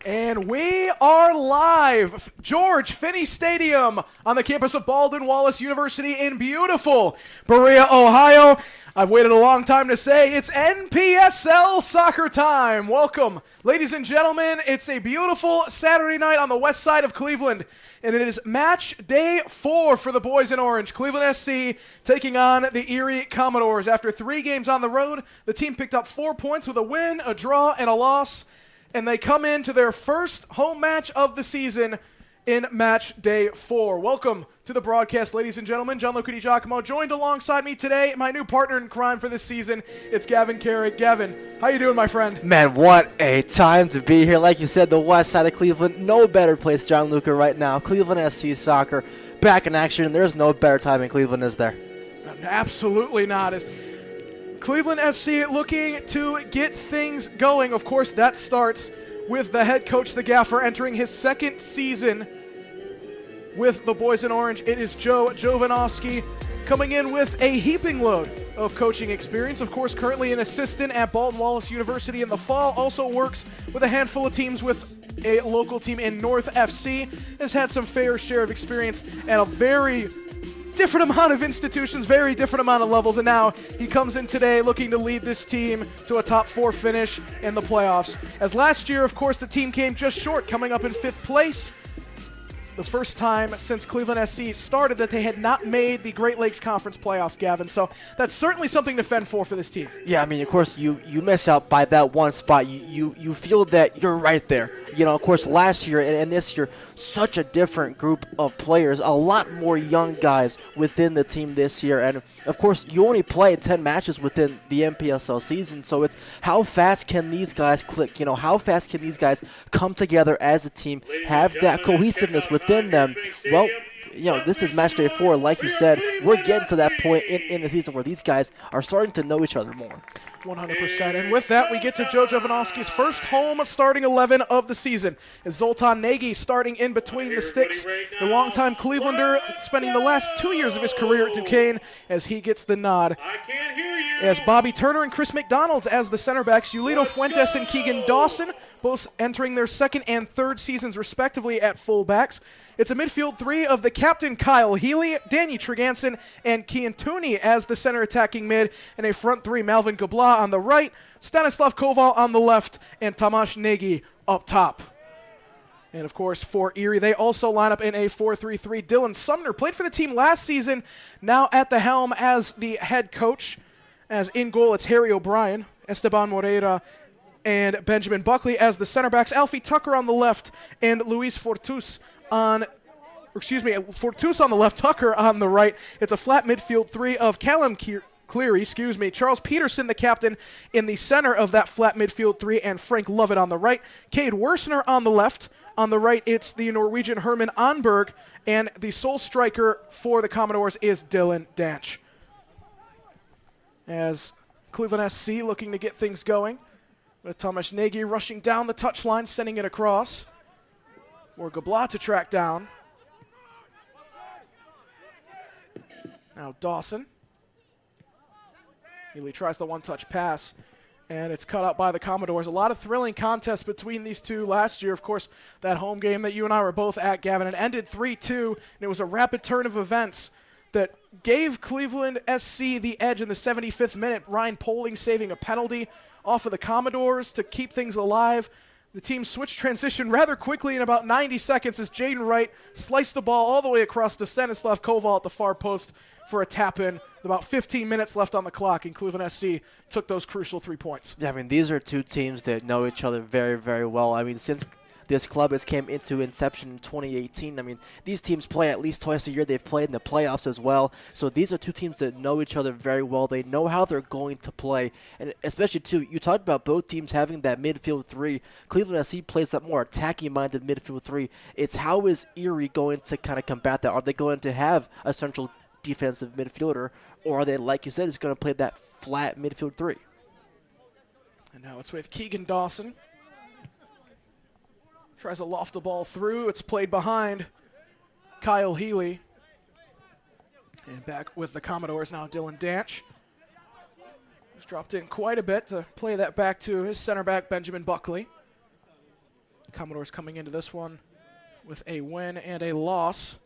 And we are live, George Finnie Stadium on the campus of Baldwin Wallace University in beautiful Berea, Ohio. I've waited a long time to say it's NPSL soccer time. Welcome, ladies and gentlemen. It's a beautiful Saturday night on the west side of Cleveland, and it is match day 4 for the boys in orange. Cleveland SC taking on the Erie Commodores. After 3 games on the road, the team picked up 4 points with a win, a draw, and a loss. And they come into their first home match of the season in match day 4. Welcome to the broadcast, ladies and gentlemen. Gianluca Di Giacomo joined alongside me today, my new partner in crime for this season. It's Gavin Carrick. Gavin, how you doing, my friend? Man, what a time to be here. Like you said, the west side of Cleveland, no better place, Gianluca, right now. Cleveland SC soccer back in action. There's no better time in Cleveland, is there? Absolutely not. Cleveland SC looking to get things going. Of course, that starts with the head coach, the gaffer, entering his second season with the boys in orange. It is Joe Jovanovski coming in with a heaping load of coaching experience. Of course, currently an assistant at Baldwin Wallace University in the fall. Also works with a handful of teams with a local team in North FC. Has had some fair share of experience and a very different amount of institutions, very different amount of levels, and now he comes in today looking to lead this team to a top 4 finish in the playoffs. As last year, of course, the team came just short, coming up in 5th place. The first time since Cleveland SC started that they had not made the Great Lakes Conference playoffs, Gavin. So that's certainly something to fend for this team. Yeah, I mean, of course, you miss out by that one spot. You feel that you're right there. You know, of course, last year and this year, such a different group of players, a lot more young guys within the team this year. And, of course, you only play 10 matches within the NPSL season, so it's how fast can these guys click? You know, how fast can these guys come together as a team, have that cohesiveness within them? Well, you know, this is match day 4. Like you said, we're getting to that point in the season where these guys are starting to know each other more. 100%. And with that, we get to Joe Jovanovski's first home starting 11 of the season. Is Zoltan Nagy starting in between the sticks. The longtime Clevelander spending the last 2 years of his career at Duquesne as he gets the nod. As Bobby Turner and Chris McDonald as the center backs, Yulito Fuentes and Keegan Dawson both entering their 2nd and 3rd seasons respectively at fullbacks. It's a midfield 3 of the captain Kyle Healy, Danny Treganson, and Kian Tooney as the center attacking mid, and a front 3, Malvin Gabla on the right, Stanislav Koval on the left, and Tomasz Nagy up top. And, of course, for Erie, they also line up in a 4-3-3. Dylan Sumner played for the team last season, now at the helm as the head coach. As in goal, it's Harry O'Brien, Esteban Moreira, and Benjamin Buckley as the center backs. Alfie Tucker on the left, and Luis Fortus on the left, Tucker on the right. It's a flat midfield 3 of Callum Cleary, Charles Peterson, the captain, in the center of that flat midfield 3, and Frank Lovett on the right. Cade Worsner on the left. On the right, it's the Norwegian Herman Onberg, and the sole striker for the Commodores is Dylan Danch. As Cleveland SC looking to get things going, with Tomasz Nagy rushing down the touchline, sending it across for Gabla to track down. Now Dawson. Healy tries the one-touch pass, and it's cut out by the Commodores. A lot of thrilling contests between these two last year. Of course, that home game that you and I were both at, Gavin, it ended 3-2, and it was a rapid turn of events that gave Cleveland SC the edge in the 75th minute. Ryan Poling saving a penalty off of the Commodores to keep things alive. The team switched transition rather quickly in about 90 seconds as Jaden Wright sliced the ball all the way across to Stanislav Koval at the far post for a tap-in. About 15 minutes left on the clock, and Cleveland SC took those crucial 3 points. Yeah, I mean, these are two teams that know each other very, very well. I mean, since this club has came into inception in 2018. I mean, these teams play at least twice a year. They've played in the playoffs as well. So these are two teams that know each other very well. They know how they're going to play. And especially, too, you talked about both teams having that midfield 3. Cleveland SC plays that more attacking-minded midfield 3. It's how is Erie going to kind of combat that? Are they going to have a central defensive midfielder, or are they, like you said, is going to play that flat midfield 3? And now it's with Keegan Dawson. Tries to loft the ball through. It's played behind Kyle Healy. And back with the Commodores now, Dylan Danch. He's dropped in quite a bit to play that back to his center back, Benjamin Buckley. Commodores coming into this one with a win and a loss,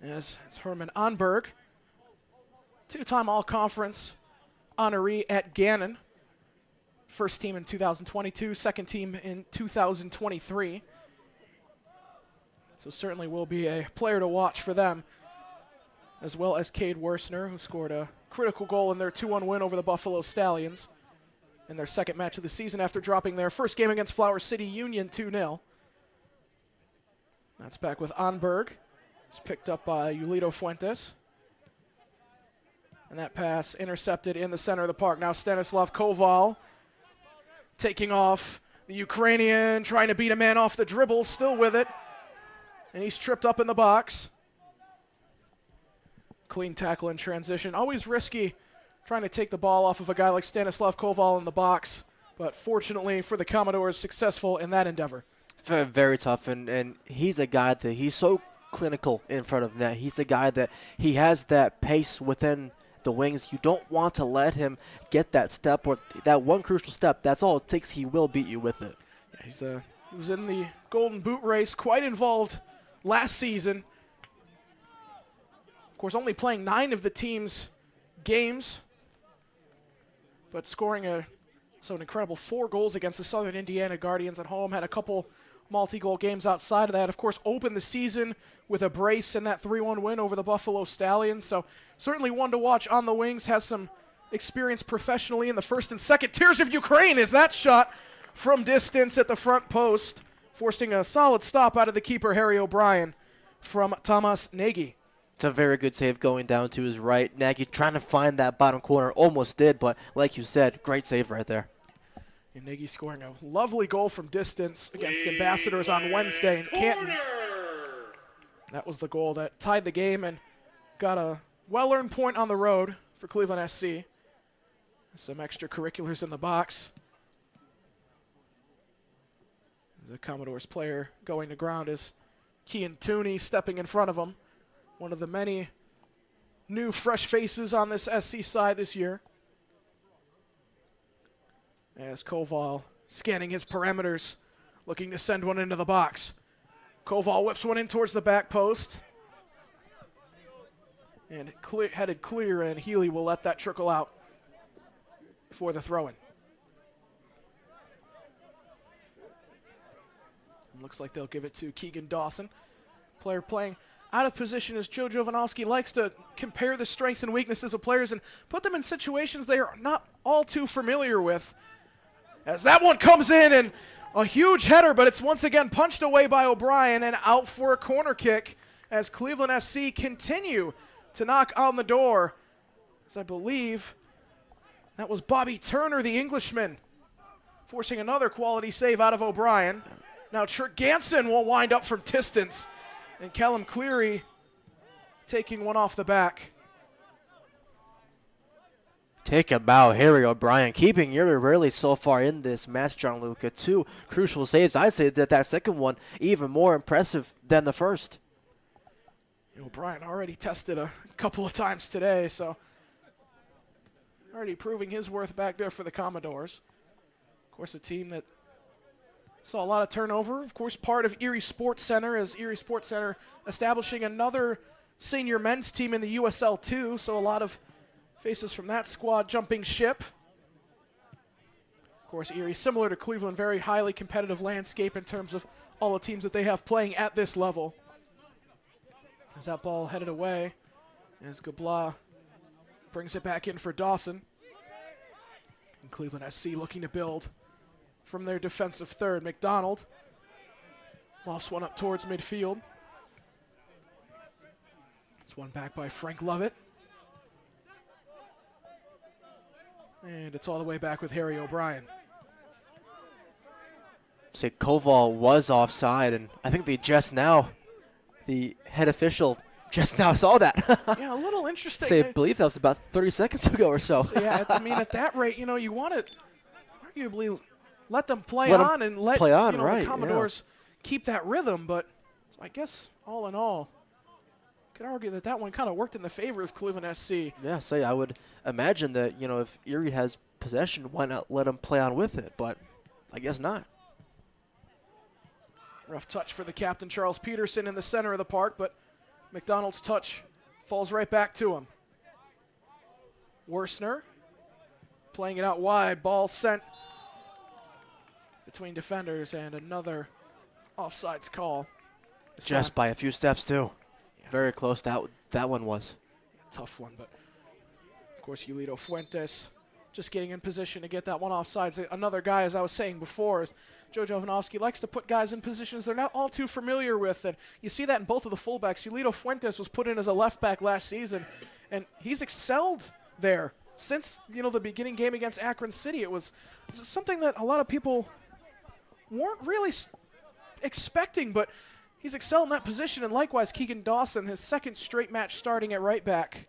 as it's Herman Onberg, two-time All-Conference honoree at Gannon. First team in 2022, second team in 2023. So certainly will be a player to watch for them, as well as Cade Worsner, who scored a critical goal in their 2-1 win over the Buffalo Stallions in their second match of the season after dropping their first game against Flower City Union 2-0. That's back with Onberg. It's picked up by Yulito Fuentes. And that pass intercepted in the center of the park. Now Stanislav Koval taking off the Ukrainian, trying to beat a man off the dribble, still with it. And he's tripped up in the box. Clean tackle in transition. Always risky trying to take the ball off of a guy like Stanislav Koval in the box. But fortunately for the Commodores, successful in that endeavor. Very, very tough, and he's a guy that he's so clinical in front of net. He's a guy that he has that pace within the wings. You don't want to let him get that step or that one crucial step. That's all it takes. He will beat you with it. Yeah, he was in the Golden Boot race, quite involved last season. Of course, only playing 9 of the team's games, but scoring an incredible 4 goals against the Southern Indiana Guardians at home. Had a couple multi-goal games outside of that. Of course, opened the season with a brace in that 3-1 win over the Buffalo Stallions. So certainly one to watch on the wings. Has some experience professionally in the first and second tiers of Ukraine. Is that shot from distance at the front post, forcing a solid stop out of the keeper, Harry O'Brien, from Tomas Nagy. It's a very good save going down to his right. Nagy trying to find that bottom corner. Almost did, but like you said, great save right there. And Nagy scoring a lovely goal from distance against Ambassadors on Wednesday in Canton. That was the goal that tied the game and got a well-earned point on the road for Cleveland SC. Some extracurriculars in the box. The Commodores player going to ground is Kean Tooney stepping in front of him. One of the many new fresh faces on this SC side this year. As Koval scanning his parameters, looking to send one into the box. Koval whips one in towards the back post. And headed clear, and Healy will let that trickle out for the throw-in. Looks like they'll give it to Keegan Dawson. Player playing out of position as Joe Jovanovski likes to compare the strengths and weaknesses of players and put them in situations they are not all too familiar with. As that one comes in, and a huge header, but it's once again punched away by O'Brien and out for a corner kick as Cleveland SC continue to knock on the door. As I believe that was Bobby Turner, the Englishman, forcing another quality save out of O'Brien. Now Treganson will wind up from distance, and Callum Cleary taking one off the back. Take a bow, Harry O'Brien, keeping Erie really so far in this match, Gianluca. 2 crucial saves. I'd say that second one even more impressive than the first. O'Brien already tested a couple of times today, so already proving his worth back there for the Commodores. Of course, a team that saw a lot of turnover. Of course, part of Erie Sports Center, as Erie Sports Center establishing another senior men's team in the USL 2, so a lot of faces from that squad jumping ship. Of course, Erie, similar to Cleveland, very highly competitive landscape in terms of all the teams that they have playing at this level. As that ball headed away, as Gabla brings it back in for Dawson. And Cleveland SC looking to build from their defensive third. McDonald lost one up towards midfield. It's one back by Frank Lovett. And it's all the way back with Harry O'Brien. Say Koval was offside, and I think the head official just now saw that. Yeah, a little interesting. Say, I believe that was about 30 seconds ago or so. Yeah, I mean, at that rate, you want to arguably let them play on and let the Commodores keep that rhythm. But so I guess all in all, could argue that one kind of worked in the favor of Cleveland SC. Yeah, say I would imagine that, if Erie has possession, why not let them play on with it? But I guess not. Rough touch for the captain, Charles Peterson, in the center of the park, but McDonald's touch falls right back to him. Worsner playing it out wide. Ball sent between defenders, and another offsides call. Just by a few steps, too. Yeah. Very close that one was. Tough one, but of course, Yulito Fuentes just getting in position to get that one offsides. Another guy, as I was saying before, Joe Jovanovski likes to put guys in positions they're not all too familiar with, and you see that in both of the fullbacks. Yulito Fuentes was put in as a left back last season, and he's excelled there since the beginning game against Akron City. It was something that a lot of people weren't really expecting, but he's excelled in that position, and likewise Keegan Dawson, his second straight match starting at right back.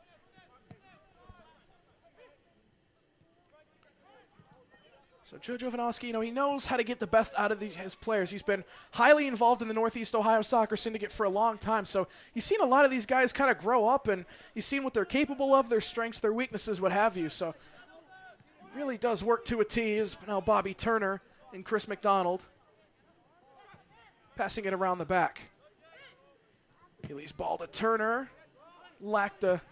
So Joe Jovanovski, he knows how to get the best out of his players. He's been highly involved in the Northeast Ohio soccer syndicate for a long time, so he's seen a lot of these guys kind of grow up, and he's seen what they're capable of, their strengths, their weaknesses, what have you. So it really does work to a T. Is now Bobby Turner and Chris McDonald passing it around the back. Healy's ball to Turner. Lacked the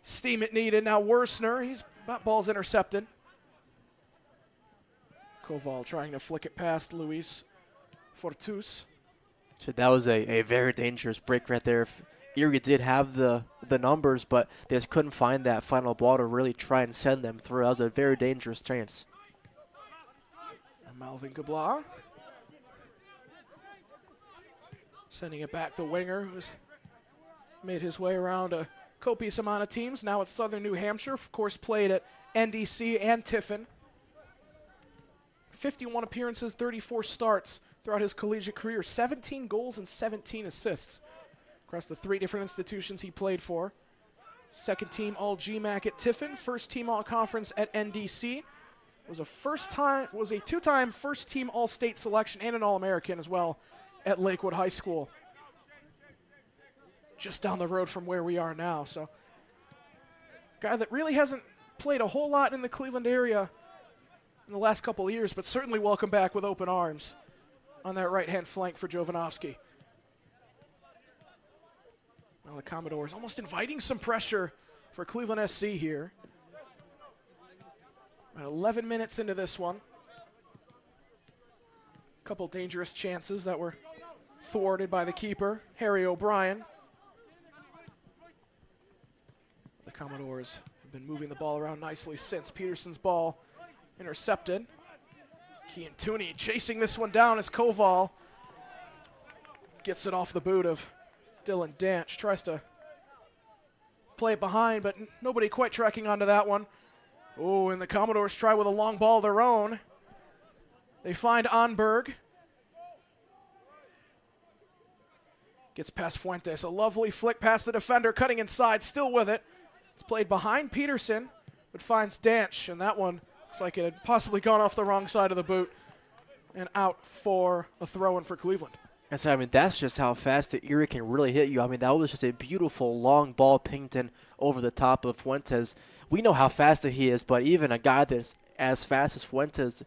steam it needed. Now Worsner, that ball's intercepted. Koval trying to flick it past Luis Fortus. So that was a very dangerous break right there. Erie did have the numbers, but they just couldn't find that final ball to really try and send them through. That was a very dangerous chance. And Malvin Gabla sending it back the winger, who's made his way around a copious amount of teams. Now it's Southern New Hampshire, of course played at NDC and Tiffin. 51 appearances, 34 starts throughout his collegiate career, 17 goals and 17 assists across the 3 different institutions he played for. Second team All-GMAC at Tiffin, first team All-Conference at NDC. Was a 2-time first team All-State selection and an All-American as well at Lakewood High School. Just down the road from where we are now. So, guy that really hasn't played a whole lot in the Cleveland area in the last couple of years, but certainly welcome back with open arms on that right-hand flank for Jovanovski. Now the Commodores almost inviting some pressure for Cleveland SC here. About 11 minutes into this one. A couple dangerous chances that were thwarted by the keeper, Harry O'Brien. The Commodores have been moving the ball around nicely since. Peterson's ball intercepted. Kean Tooney chasing this one down as Koval gets it off the boot of Dylan Danch. Tries to play it behind, but nobody quite tracking onto that one. Oh, and the Commodores try with a long ball of their own. They find Onberg. Gets past Fuentes. A lovely flick past the defender, cutting inside, still with it. It's played behind Peterson, but finds Danch, and that one looks like it had possibly gone off the wrong side of the boot and out for a throw-in for Cleveland. And so, that's just how fast the Erie can really hit you. That was just a beautiful long ball pinged in over the top of Fuentes. We know how fast he is, but even a guy that's as fast as Fuentes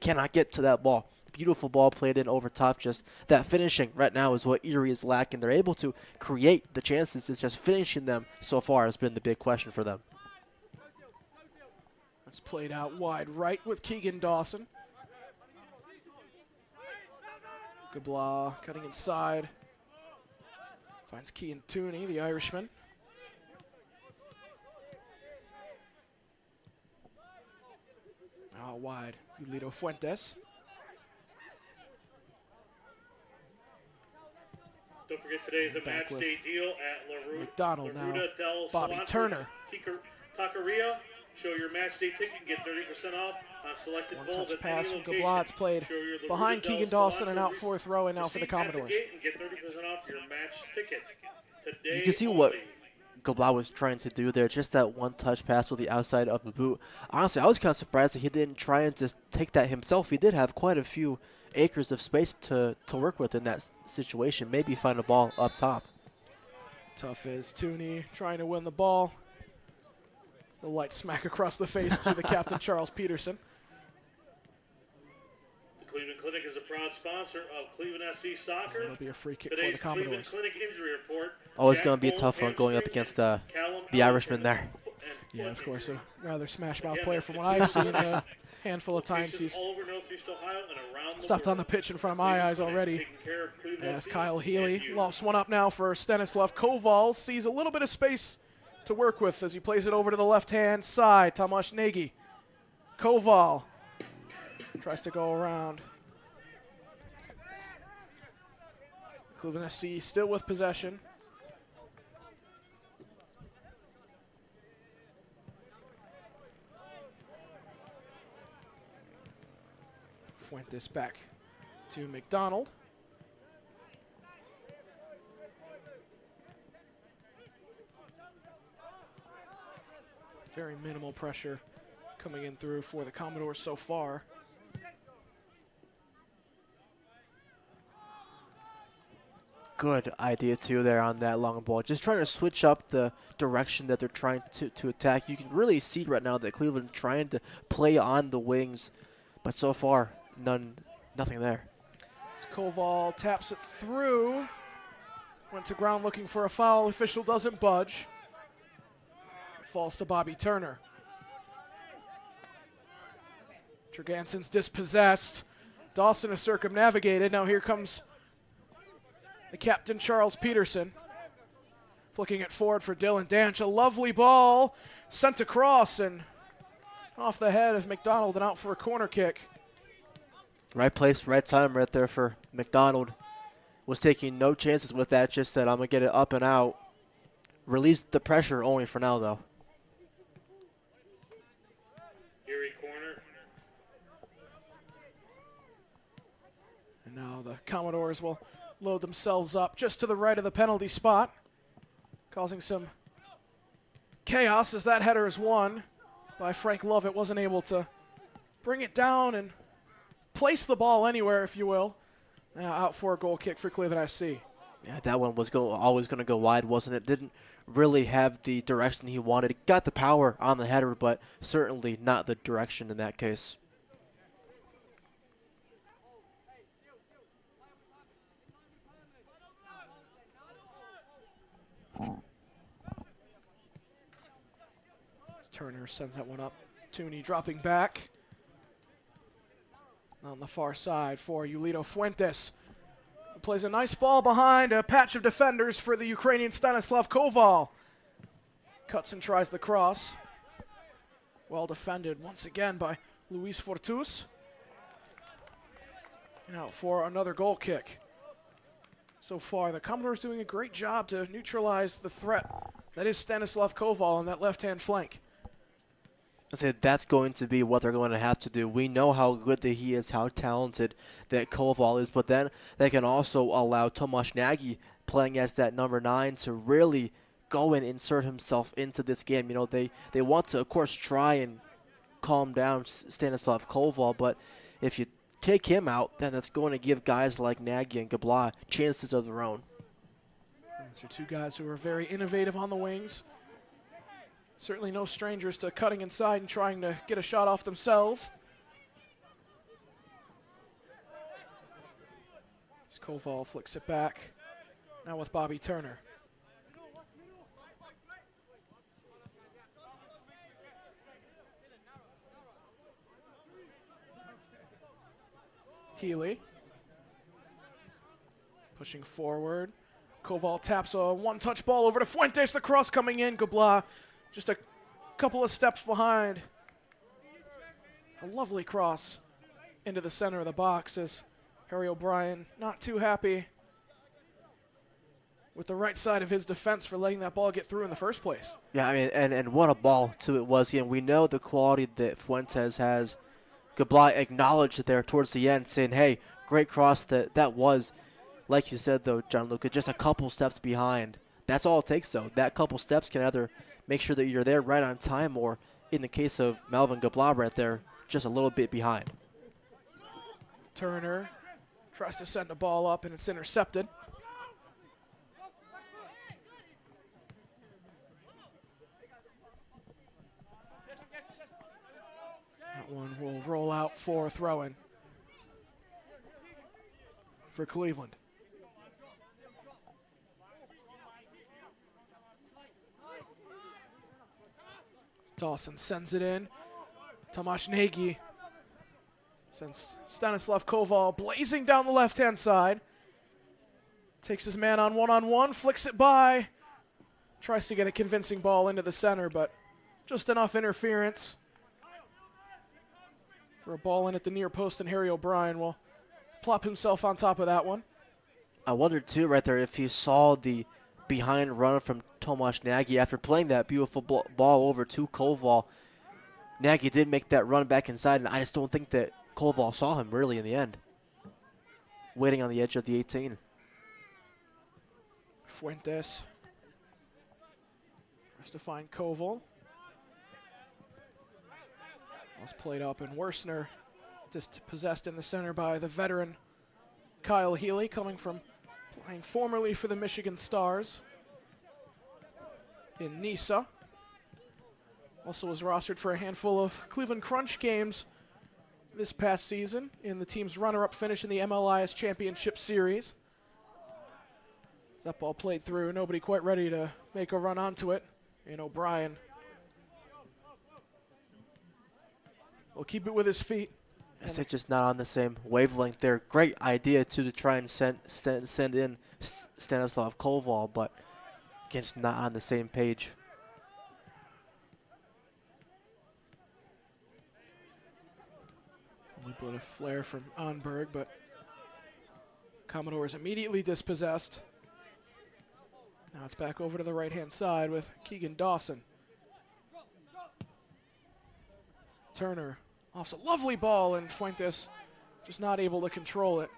cannot get to that ball. Beautiful ball played in over top. Just that finishing right now is what Erie is lacking. They're able to create the chances. It's just finishing them so far has been the big question for them. It's played out wide right with Keegan Dawson. Gabla cutting inside. Finds Kean Tooney, the Irishman. Out wide, Yulito Fuentes. Don't forget today's a match day deal at McDonald now. Bobby Turner. Taqueria. Show your match day ticket and get 30% off on selected bowls. One touch pass from Gabla. It's played behind Keegan Dawson and out for a throw in now for the Commodores. And get 30% off your match ticket today. You can see what Gabla was trying to do there, just that one touch pass with the outside of the boot. Honestly, I was kind of surprised that he didn't try and just take that himself. He did have quite a few acres of space to work with in that situation. Maybe find a ball up top. Tough is Tooney trying to win the ball. The light smack across the face to the captain, Charles Peterson. The Cleveland Clinic is a proud sponsor of Cleveland SC Soccer. It'll be a free kick for Today's the Cleveland Commodores. Clinic injury report. Oh, it's Jack going to be a Cole, tough one going up hamstring, against and Callum the Irishman Ellison, there. Yeah, of course, a foot rather smash-mouth Again, player that's from the what I've Cleveland seen a handful of times. locations He's all over Northeast Ohio and around the stepped on the world. pitch in front of my eyes Cleveland already. taking care of Cleveland As FC Kyle and Healy you. lofts one up now for Stanislav Koval. Sees a little bit of space to work with as he plays it over to the left-hand side. Tomasz Nagy. Koval tries to go around. Cleveland SC still with possession. Fuentes back to McDonald. Very minimal pressure coming in through for the Commodores so far. Good idea, too, there on that long ball. Just trying to switch up the direction that they're trying to attack. You can really see right now that Cleveland trying to play on the wings, but so far, nothing there. As Koval taps it through. Went to ground looking for a foul. Official doesn't budge. Falls to Bobby Turner. Jerganson's dispossessed. Dawson is circumnavigated. Now here comes the captain, Charles Peterson. Flicking it forward for Dylan Danch. A lovely ball sent across and off the head of McDonald and out for a corner kick. Right place, right time right there for McDonald. Was taking no chances with that, just said, I'm going to get it up and out. Released the pressure only for now, though. Erie corner. And now the Commodores will load themselves up just to the right of the penalty spot, causing some chaos as that header is won by Frank Lovett. Wasn't able to bring it down and place the ball anywhere, if you will. Now out for a goal kick for Cleveland SC. Yeah, that one was always going to go wide, wasn't it? Didn't really have the direction he wanted. It got the power on the header, but certainly not the direction in that case. As Turner sends that one up. Tooney dropping back. On the far side for Yulito Fuentes. Plays a nice ball behind a patch of defenders for the Ukrainian Stanislav Koval. Cuts and tries the cross. Well defended once again by Luis Fortus. And out for another goal kick. So far, the Commodores doing a great job to neutralize the threat that is Stanislav Koval on that left-hand flank. I said that's going to be what they're going to have to do. We know how good that he is, how talented that Koval is, but then they can also allow Tomasz Nagy playing as that number 9 to really go and insert himself into this game. You know, they want to, of course, try and calm down Stanislav Koval, but if you take him out, then that's going to give guys like Nagy and Gabla chances of their own. These are two guys who are very innovative on the wings. Certainly no strangers to cutting inside and trying to get a shot off themselves. As Koval flicks it back. Now with Bobby Turner. Healy. Pushing forward. Koval taps a one-touch ball over to Fuentes. The cross coming in. Gabla just a couple of steps behind. A lovely cross into the center of the box as Harry O'Brien not too happy with the right side of his defense for letting that ball get through in the first place. Yeah, I mean, and what a ball, too, it was. And we know the quality that Fuentes has. Gabla acknowledged it there towards the end, saying, hey, great cross. That was, like you said, though, Gianluca, just a couple steps behind. That's all it takes, though. That couple steps can either make sure that you're there right on time, or in the case of Melvin Gabla right there, just a little bit behind. Turner tries to send the ball up, and it's intercepted. That one will roll out for a throw-in. for Cleveland. Dawson sends it in. Tomasz Nagy sends Stanislav Koval blazing down the left-hand side. Takes his man on one, flicks it by. Tries to get a convincing ball into the center, but just enough interference for a ball in at the near post, and Harry O'Brien will plop himself on top of that one. I wondered too right there if he saw the behind run from Tomasz Nagy after playing that beautiful ball over to Koval. Nagy did make that run back inside, and I just don't think that Koval saw him really in the end. Waiting on the edge of the 18. Fuentes tries to find Koval. Was played up, and Worsner dispossessed in the center by the veteran Kyle Healy, coming from playing formerly for the Michigan Stars in Nisa. Also was rostered for a handful of Cleveland Crunch games this past season in the team's runner-up finish in the MLIS Championship Series. That ball played through, nobody quite ready to make a run onto it, and O'Brien will keep it with his feet. Is it just not on the same wavelength there? Great idea to try and send in Stanislav Koval, but against not on the same page. We put a flare from Onberg, but Commodores immediately dispossessed. Now it's back over to the right-hand side with Keegan Dawson. Turner offs a lovely ball, and Fuentes just not able to control it.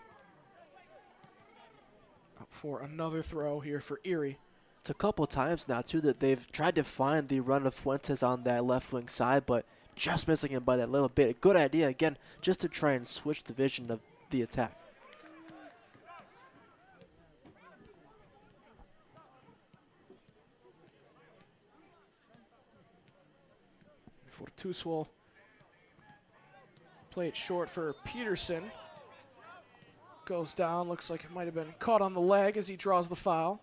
Up for another throw here for Erie. It's a couple times now, too, that they've tried to find the run of Fuentes on that left wing side, but just missing him by that little bit. A good idea, again, just to try and switch the vision of the attack. Fortus will play it short for Peterson. Goes down, looks like it might have been caught on the leg as he draws the foul.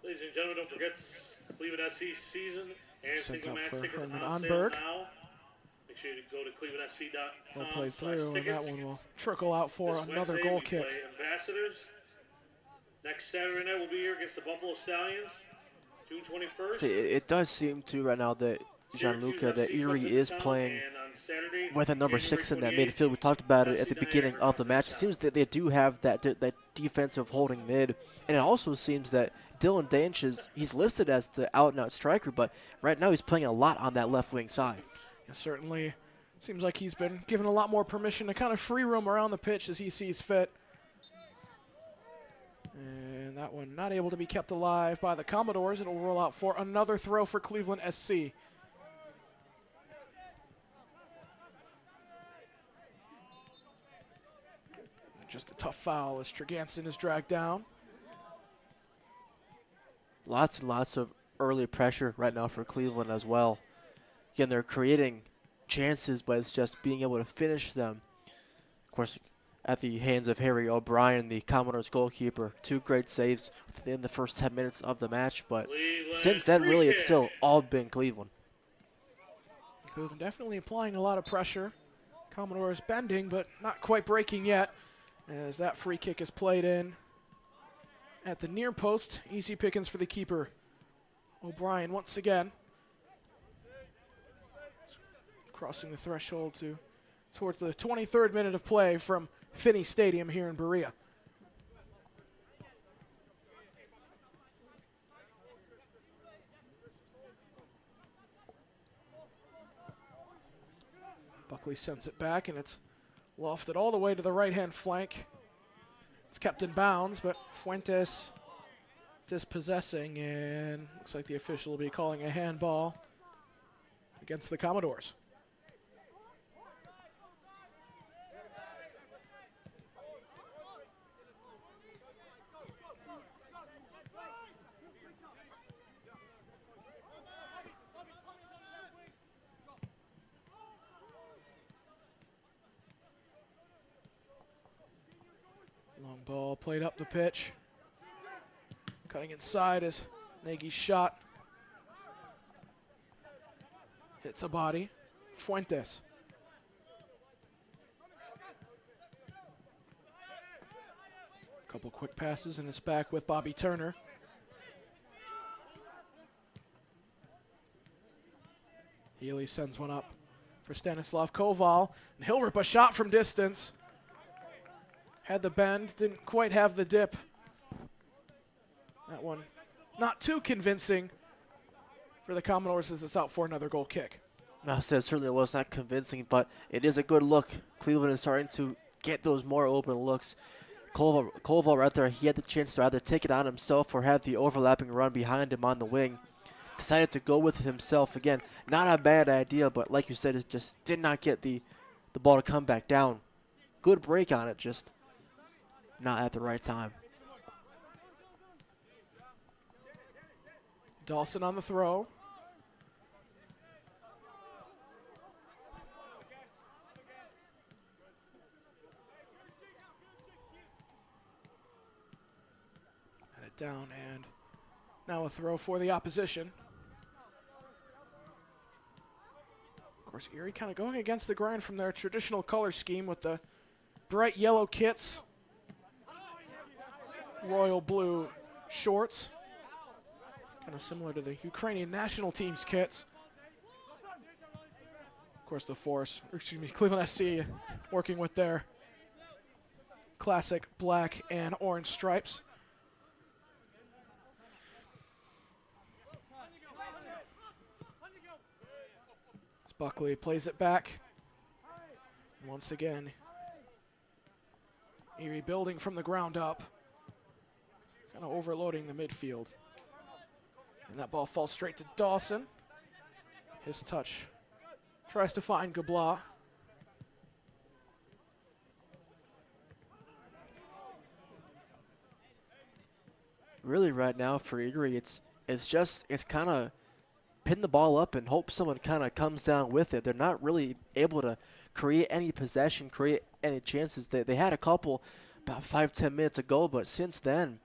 Ladies and gentlemen, don't forget Cleveland SC season and Sent single out match for tickets Herman on sale Onberg. now. Make sure you go to clevelandsc.com. Well played through, and that one will trickle out for This another Wednesday, goal we kick. play Ambassadors. Next Saturday night we'll be here against the Buffalo Stallions, June 21st. See, it does seem to right now that Gianluca, that Erie is playing with a number 6 in that midfield. We talked about it at the beginning of the match. It seems that they do have that defensive holding mid, and it also seems that Dylan Danch he's listed as the out-and-out striker, but right now he's playing a lot on that left wing side. Yeah, certainly seems like he's been given a lot more permission to kind of free roam around the pitch as he sees fit. And that one not able to be kept alive by the Commodores. It'll roll out for another throw for Cleveland SC. Just a tough foul as Treganson is dragged down. Lots and lots of early pressure right now for Cleveland as well. Again, they're creating chances, but it's just being able to finish them. Of course, at the hands of Harry O'Brien, the Commodores goalkeeper. 2 great saves within the first 10 minutes of the match, but since then, really, it's still all been Cleveland. Cleveland definitely applying a lot of pressure. Commodores bending, but not quite breaking yet, as that free kick is played in at the near post. Easy pickings for the keeper. O'Brien once again crossing the threshold towards the 23rd minute of play from Finnie Stadium here in Berea. Buckley sends it back, and it's lofted all the way to the right-hand flank. It's kept in bounds, but Fuentes dispossessing, and looks like the official will be calling a handball against the Commodores. Ball played up the pitch. Cutting inside is Nagy's shot. Hits a body. Fuentes. Couple quick passes and it's back with Bobby Turner. Healy sends one up for Stanislav Koval, and he'll rip a shot from distance. Had the bend, didn't quite have the dip. That one not too convincing for the Commodores as it's out for another goal kick. No, so it certainly was not convincing, but it is a good look. Cleveland is starting to get those more open looks. Koval right there, he had the chance to either take it on himself or have the overlapping run behind him on the wing. Decided to go with it himself. Again, not a bad idea, but like you said, it just did not get the ball to come back down. Good break on it, just not at the right time. Dawson on the throw. Had it down, and now a throw for the opposition. Of course, Erie kind of going against the grind from their traditional color scheme with the bright yellow kits, royal blue shorts, kind of similar to the Ukrainian national team's kits. Of course, Cleveland SC working with their classic black and orange stripes. As Buckley plays it back. Once again, Erie building from the ground up, kind of overloading the midfield. And that ball falls straight to Dawson. His touch tries to find Gabla. Really right now for Erie, it's kind of pin the ball up and hope someone kind of comes down with it. They're not really able to create any possession, create any chances. They had a couple about 5-10 minutes ago, but since then,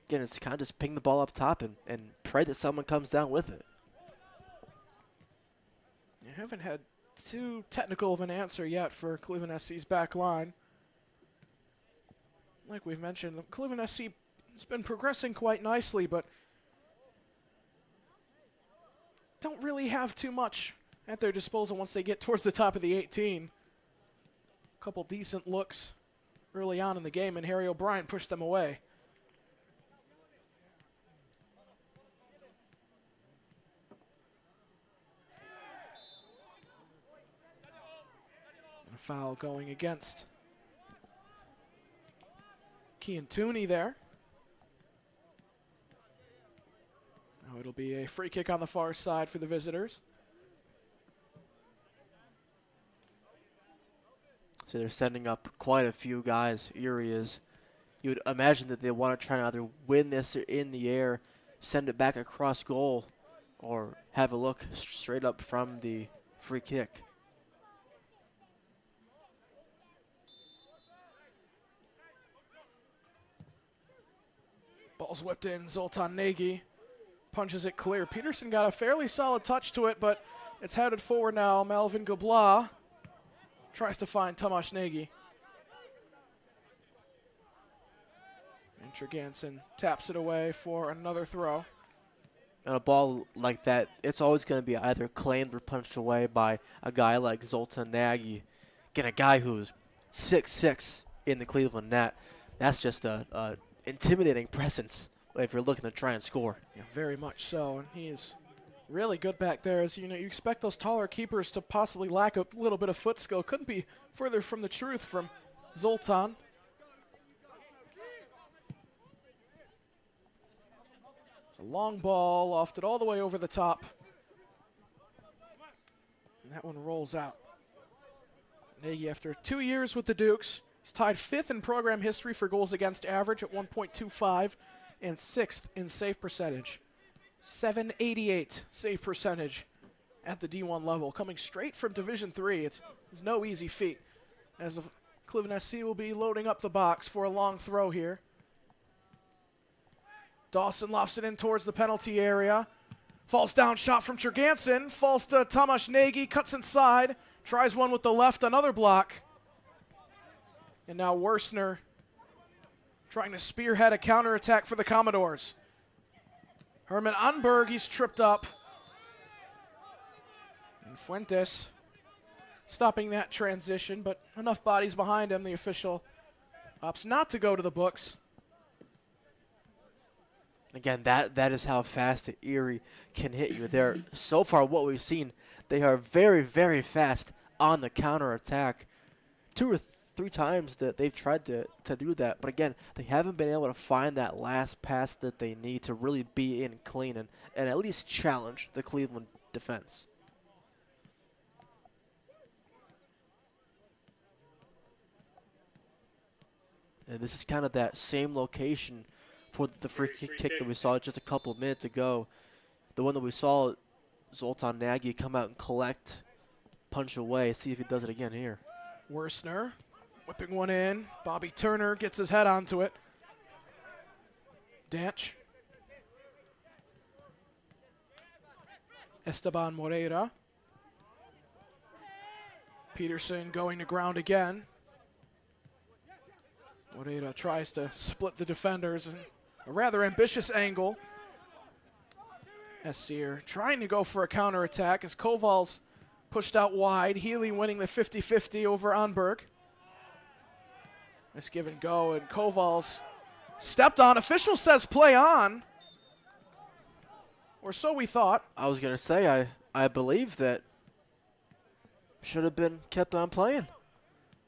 again, it's kind of just ping the ball up top and pray that someone comes down with it. You haven't had too technical of an answer yet for Cleveland SC's back line. Like we've mentioned, Cleveland SC has been progressing quite nicely, but don't really have too much at their disposal once they get towards the top of the 18. A couple decent looks early on in the game, and Harry O'Brien pushed them away. A foul going against Kean Tooney there. Now it'll be a free kick on the far side for the visitors. So they're sending up quite a few guys. Erie is. You would imagine that they want to try to either win this in the air, send it back across goal, or have a look straight up from the free kick. Ball's whipped in. Zoltan Nagy punches it clear. Peterson got a fairly solid touch to it, but it's headed forward now. Melvin Gabla tries to find Tomasz Nagy. And Treganson taps it away for another throw. And a ball like that, it's always going to be either claimed or punched away by a guy like Zoltan Nagy. Again, a guy who's 6'6" in the Cleveland net. That's just a intimidating presence if you're looking to try and score. Yeah, very much so, and he is really good back there. As you know, you expect those taller keepers to possibly lack a little bit of foot skill. Couldn't be further from the truth from Zoltan. A long ball, lofted all the way over the top. And that one rolls out. Nagy, after 2 years with the Dukes, he's tied 5th in program history for goals against average at 1.25 and 6th in save percentage. 788 save percentage at the D1 level, coming straight from Division III. It's no easy feat. As Cleveland SC will be loading up the box for a long throw here. Dawson lofts it in towards the penalty area. Falls down, shot from Jurgensen. Falls to Tomasz Nagy, cuts inside. Tries one with the left, another block. And now Worsner trying to spearhead a counterattack for the Commodores. Herman Anberg, he's tripped up. And Fuentes stopping that transition, but enough bodies behind him. The official opts not to go to the books. Again, that is how fast the Erie can hit you. They're, so far what we've seen, they are very, very fast on the counterattack. 2 or 3 times that they've tried to do that. But again, they haven't been able to find that last pass that they need to really be in clean and at least challenge the Cleveland defense. And this is kind of that same location for the free kick that we saw just a couple of minutes ago. The one that we saw Zoltan Nagy come out and collect, punch away, see if he does it again here. Worsner whipping one in. Bobby Turner gets his head onto it. Danch. Esteban Moreira. Peterson going to ground again. Moreira tries to split the defenders in a rather ambitious angle. Essier trying to go for a counterattack as Koval's pushed out wide. Healy winning the 50-50 over Anberg. Nice give and go, and Koval's stepped on. Official says play on. Or so we thought. I was going to say, I believe that should have been kept on playing.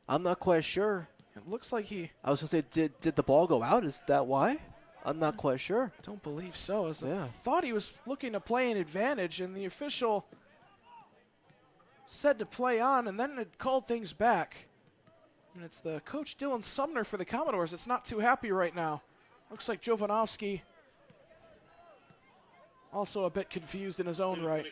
I'm not quite sure. It looks like he... I was going to say, did the ball go out? Is that why? I'm not quite sure. Don't believe so. As Yeah. I thought he was looking to play an advantage, and the official said to play on, and then it called things back. And it's the coach, Dylan Sumner, for the Commodores. It's not too happy right now. Looks like Jovanovski also a bit confused in his own right.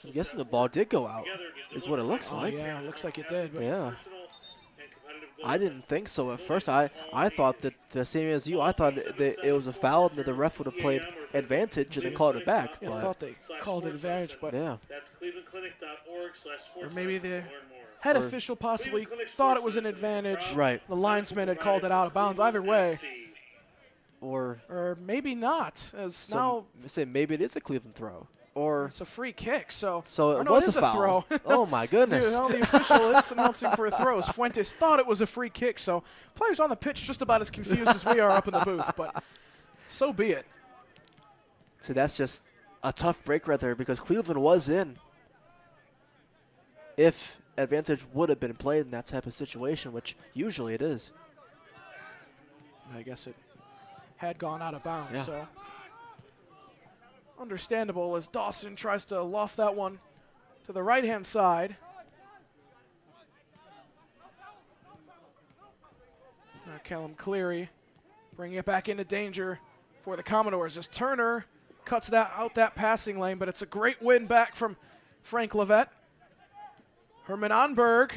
I'm guessing the ball did go out, is what it looks like. Yeah, it looks like it did. But Yeah. I didn't think so at first. I thought that the same as you. I thought that it was a foul and that the ref would have played advantage and then called it back. yeah, I But thought they called it advantage, but yeah, or maybe the head official possibly thought it was an advantage. right. The linesman had called it out of bounds. Either way, Or maybe not, as now say maybe it is a Cleveland throw. Or it's a free kick. So so or it no, was is a foul. throw. Oh my goodness. No, the official is announcing for a throw. As Fuentes thought it was a free kick, so players on the pitch just about as confused as we are up in the booth, but so be it. So that's just a tough break right there because Cleveland was in. If advantage would have been played in that type of situation, which usually it is. I guess it had gone out of bounds, Yeah. so understandable as Dawson tries to loft that one to the right-hand side. Now Callum Cleary bringing it back into danger for the Commodores as Turner cuts that passing lane, but it's a great win back from Frank Levette. Herman Anberg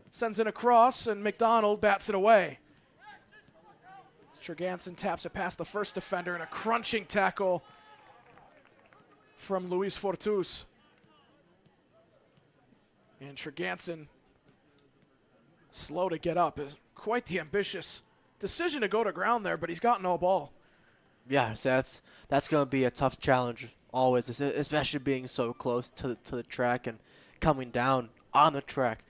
sends it across, and McDonald bats it away. Jurgensen taps it past the first defender, and a crunching tackle from Luis Fortus. And Jurgensen slow to get up. Quite the ambitious decision to go to ground there, but he's got no ball. Yeah, so that's going to be a tough challenge always, especially being so close to the track and coming down on the track.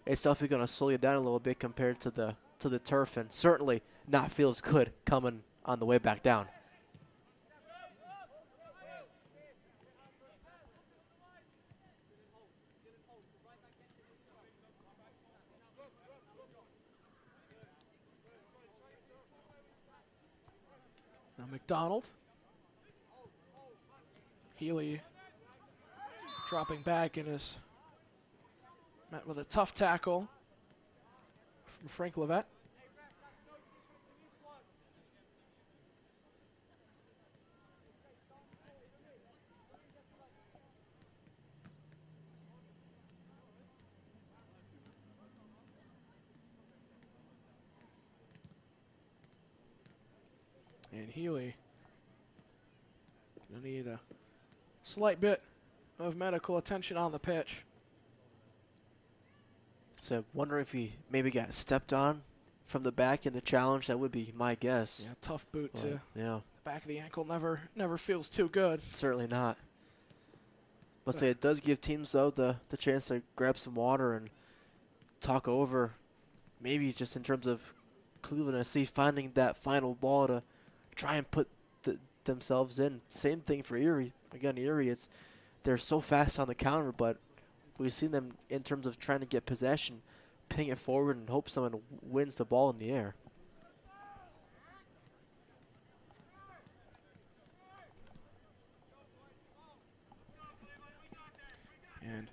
It's definitely going to slow you down a little bit compared to the turf, and certainly not feel as good coming on the way back down. Now McDonald. Healy dropping back and is met with a tough tackle from Frank Levette. And Healy gonna need a slight bit of medical attention on the pitch. So I wonder if he maybe got stepped on from the back in the challenge. That would be my guess. Yeah, tough boot But, to yeah, back of the ankle. Never feels too good. certainly not. But say it does give teams though the chance to grab some water and talk over, maybe just in terms of Cleveland SC finding that final ball to try and put themselves in. Same thing for Erie. Again, Erie, they're so fast on the counter, but we've seen them in terms of trying to get possession, ping it forward and hope someone wins the ball in the air. And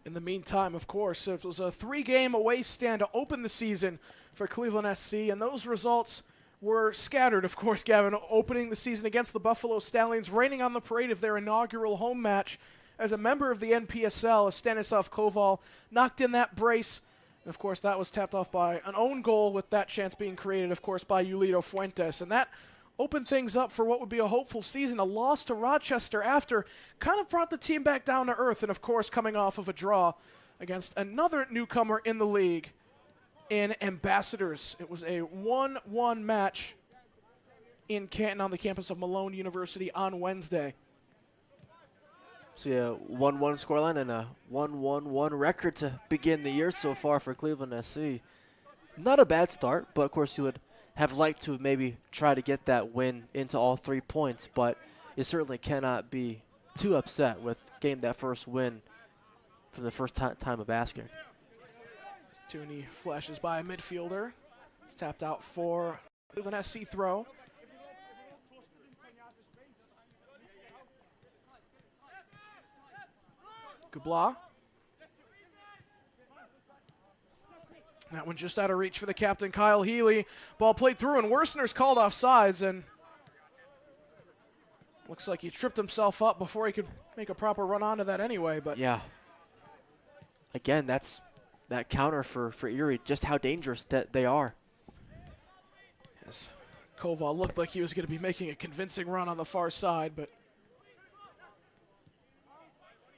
in the meantime, of course, it was a 3-game away stand to open the season for Cleveland SC, and those results were scattered, of course, Gavin, opening the season against the Buffalo Stallions, raining on the parade of their inaugural home match as a member of the NPSL, as Stanislav Koval knocked in that brace. And, of course, that was tapped off by an own goal, with that chance being created, of course, by Yulito Fuentes. And that opened things up for what would be a hopeful season. A loss to Rochester after kind of brought the team back down to earth, and, of course, coming off of a draw against another newcomer in the league in Ambassadors. It was a 1-1 match in Canton on the campus of Malone University on Wednesday. So yeah, 1-1 scoreline and a 1-1-1 record to begin the year so far for Cleveland SC. Not a bad start, but of course you would have liked to maybe try to get that win into all 3 points, but you certainly cannot be too upset with getting that first win from the first time of asking. Tooney flashes by a midfielder. It's tapped out for Cleveland SC throw. Gubla. That one just out of reach for the captain, Kyle Healy. Ball played through, and Worsner's called off sides, and looks like he tripped himself up before he could make a proper run onto that anyway. But yeah, again, that's that counter for Erie, just how dangerous that they are. Yes, Koval looked like he was going to be making a convincing run on the far side, but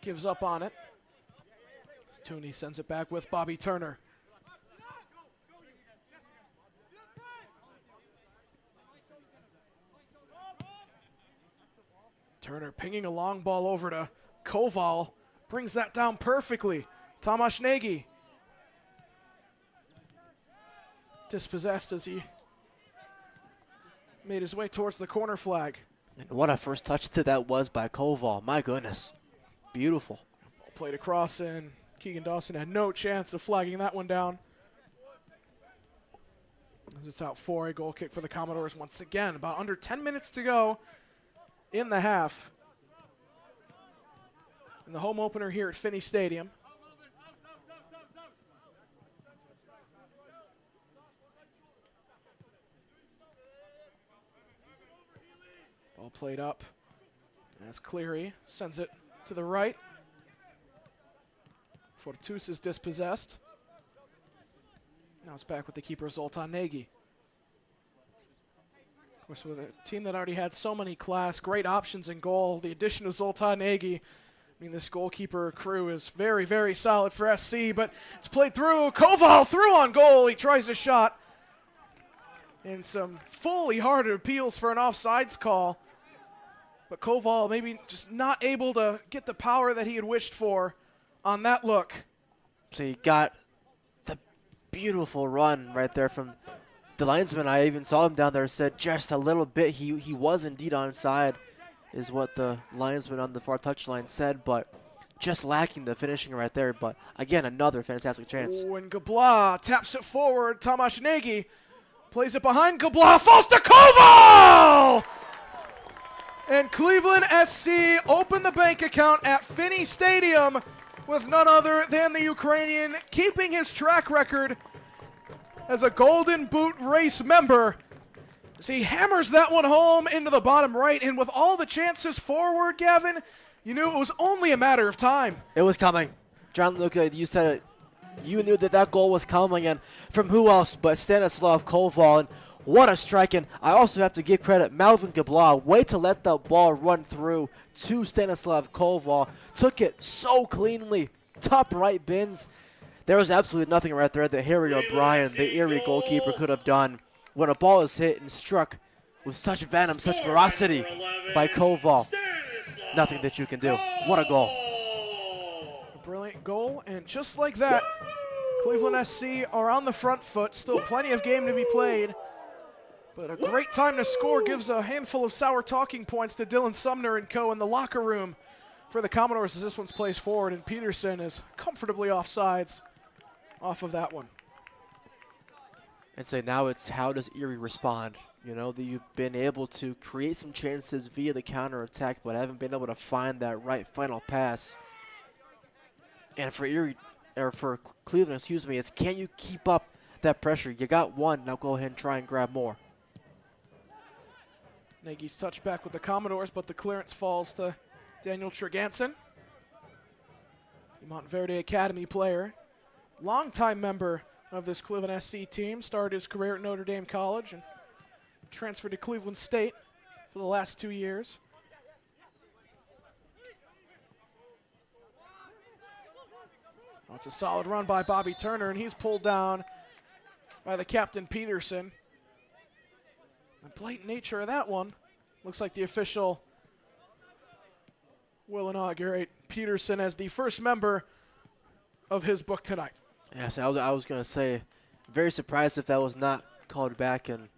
gives up on it. Tooney sends it back with Bobby Turner. Turner pinging a long ball over to Koval. Brings that down perfectly. Tomasz Nagy dispossessed as he made his way towards the corner flag. And what a first touch to that was by Koval. My goodness. Beautiful. Ball played across, and Keegan Dawson had no chance of flagging that one down. As it's out for a goal kick for the Commodores once again. About under 10 minutes to go in the half. In the home opener here at Finnie Stadium. Ball played up as Cleary sends it to the right. Fortus is dispossessed. Now it's back with the keeper, Zoltan Nagy. Of course, with a team that already had so many class, great options in goal, the addition of Zoltan Nagy, I mean, this goalkeeper crew is very, very solid for SC, but it's played through. Koval through on goal. He tries a shot. And some fully hearted appeals for an offsides call. But Koval maybe just not able to get the power that he had wished for on that look. So he got the beautiful run right there from the linesman. I even saw him down there, said just a little bit. He was indeed onside, is what the linesman on the far touchline said, but just lacking the finishing right there. But again, another fantastic chance. When Gabla taps it forward, Tomasz Nagy plays it behind Gabla, falls to Koval! And Cleveland SC opened the bank account at Finnie Stadium with none other than the Ukrainian, keeping his track record as a Golden Boot race member. As he hammers that one home into the bottom right, and with all the chances forward, Gavin, you knew it was only a matter of time. It was coming. John Luca, you said it. You knew that goal was coming, and from who else but Stanislav Koval. And What a strike, and I also have to give credit Malvin Gabla. Way to let the ball run through to Stanislav Koval. Took it so cleanly. Top right bins. There was absolutely nothing right there that Harry O'Brien, the Erie goalkeeper, could have done when a ball is hit and struck with such venom, such ferocity by Koval. Nothing that you can do. What a goal. A brilliant goal, and just like that, Cleveland SC are on the front foot. Still plenty of game to be played, but a great time to score gives a handful of sour talking points to Dylan Sumner and co. in the locker room for the Commodores as this one's placed forward, and Peterson is comfortably offsides off of that one. And say now it's how does Erie respond? You know, that you've been able to create some chances via the counterattack, but haven't been able to find that right final pass. And for Erie, or for Cleveland, excuse me, it's can you keep up that pressure? You got one, now go ahead and try and grab more. Nagy's touchback with the Commodores, but the clearance falls to Daniel Treganson, the Montverde Academy player, longtime member of this Cleveland SC team, started his career at Notre Dame College and transferred to Cleveland State for the last 2 years. Oh, it's a solid run by Bobby Turner, and he's pulled down by the captain Peterson. The blatant nature of that one, looks like the official will inaugurate Peterson as the first member of his book tonight. Yes, I was going to say, very surprised if that was not called back and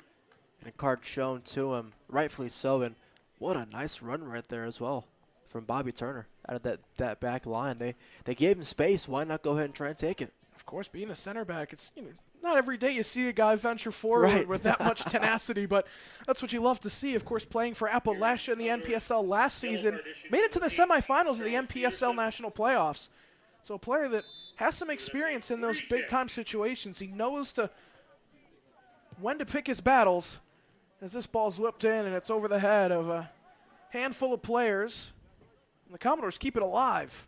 a card shown to him, rightfully so. And what a nice run right there as well from Bobby Turner out of that back line. They gave him space. Why not go ahead and try and take it? Of course, being a center back, it's not every day you see a guy venture forward with that much tenacity, but that's what you love to see. Of course, playing for Appalachia in the NPSL last season, made it to the semifinals of the NPSL National Playoffs. So a player that has some experience in those big-time situations. He knows when to pick his battles as this ball's whipped in and it's over the head of a handful of players. And the Commodores keep it alive,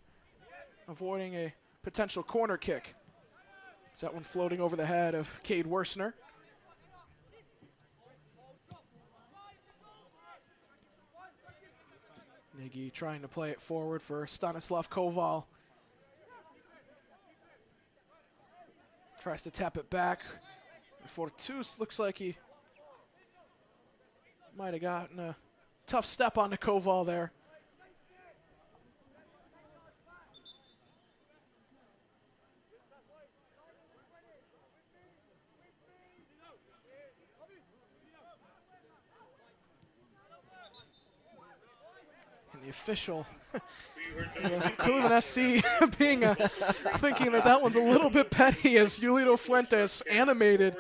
avoiding a potential corner kick. Is that one floating over the head of Cade Worsner? Nagy trying to play it forward for Stanislav Koval. Tries to tap it back. Fortus looks like he might have gotten a tough step onto Koval there. And the official, Cleveland SC thinking that one's a little bit petty as Yulito Fuentes animated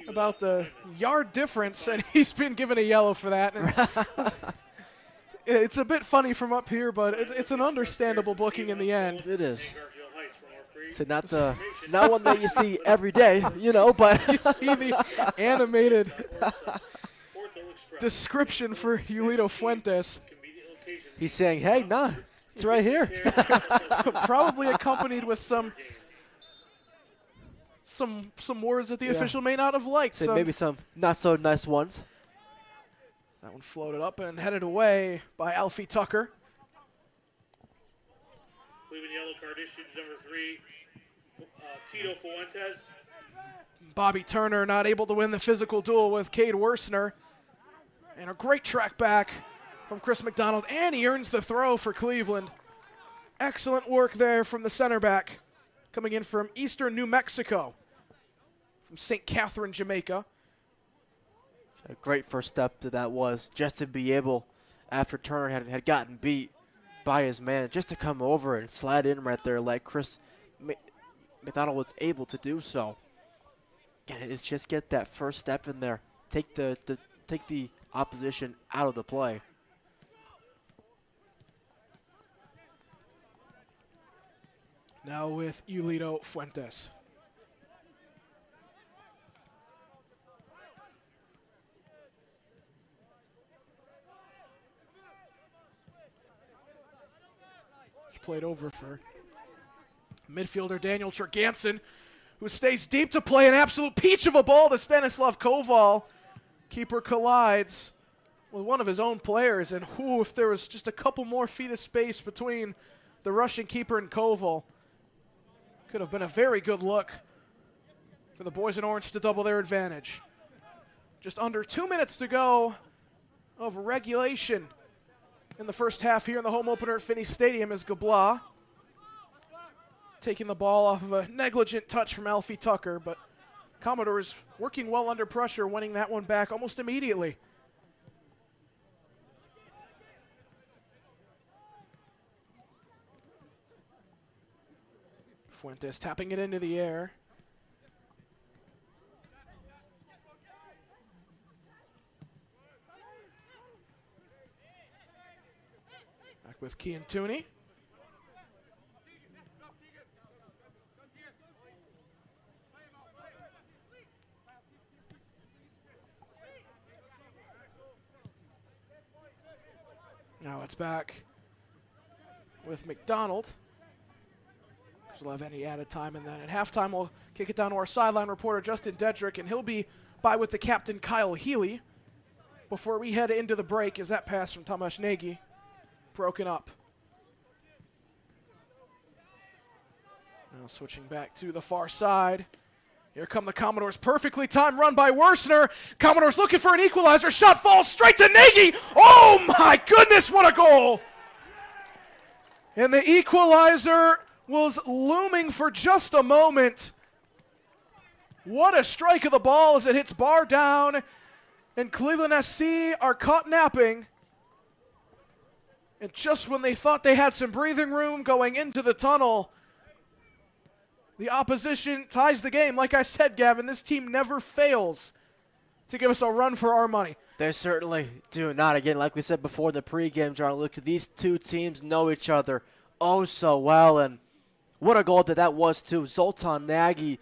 about the yard difference, and he's been given a yellow for that. And it's a bit funny from up here, but it's an understandable booking in the end. It is. So not one that you see every day, but you see the animated description for Yulito Fuentes. He's saying, hey, nah, it's right here. Probably accompanied with some words that the official may not have liked. So maybe some not so nice ones. That one floated up and headed away by Alfie Tucker. Cleveland yellow card issued to number 3, Tito Fuentes. Bobby Turner not able to win the physical duel with Cade Worsner. And a great track back from Chris McDonald, and he earns the throw for Cleveland. Excellent work there from the center back, coming in from eastern New Mexico, from St. Catherine, Jamaica. A great first step that was, just to be able, after Turner had gotten beat by his man, just to come over and slide in right there like Chris McDonald was able to do so. It's just get that first step in there, take the opposition out of the play. Now with Yulito Fuentes. It's played over for midfielder Daniel Treganson, who stays deep to play an absolute peach of a ball to Stanislav Koval. Keeper collides with one of his own players, and if there was just a couple more feet of space between the Russian keeper and Koval, could have been a very good look for the boys in orange to double their advantage. Just under 2 minutes to go of regulation in the first half here in the home opener at Finnie Stadium as Gabla taking the ball off of a negligent touch from Alfie Tucker, but Commodores working well under pressure, winning that one back almost immediately. Fuentes tapping it into the air. Back with Kian Tooney. Now it's back with McDonald. We'll have any added time in that. At halftime, we'll kick it down to our sideline reporter, Justin Dedrick, and he'll be by with the captain, Kyle Healy, before we head into the break as that pass from Tomasz Nagy broken up. Now switching back to the far side. Here come the Commodores. Perfectly timed run by Worsner. Commodores looking for an equalizer. Shot falls straight to Nagy. Oh, my goodness, what a goal. And the equalizer was looming for just a moment. What a strike of the ball as it hits bar down, and Cleveland SC are caught napping. And just when they thought they had some breathing room going into the tunnel, the opposition ties the game. Like I said, Gavin, this team never fails to give us a run for our money. They certainly do not. Again, like we said before the pregame, John, look, these two teams know each other oh so well, and what a goal that was, too. Zoltan Nagy,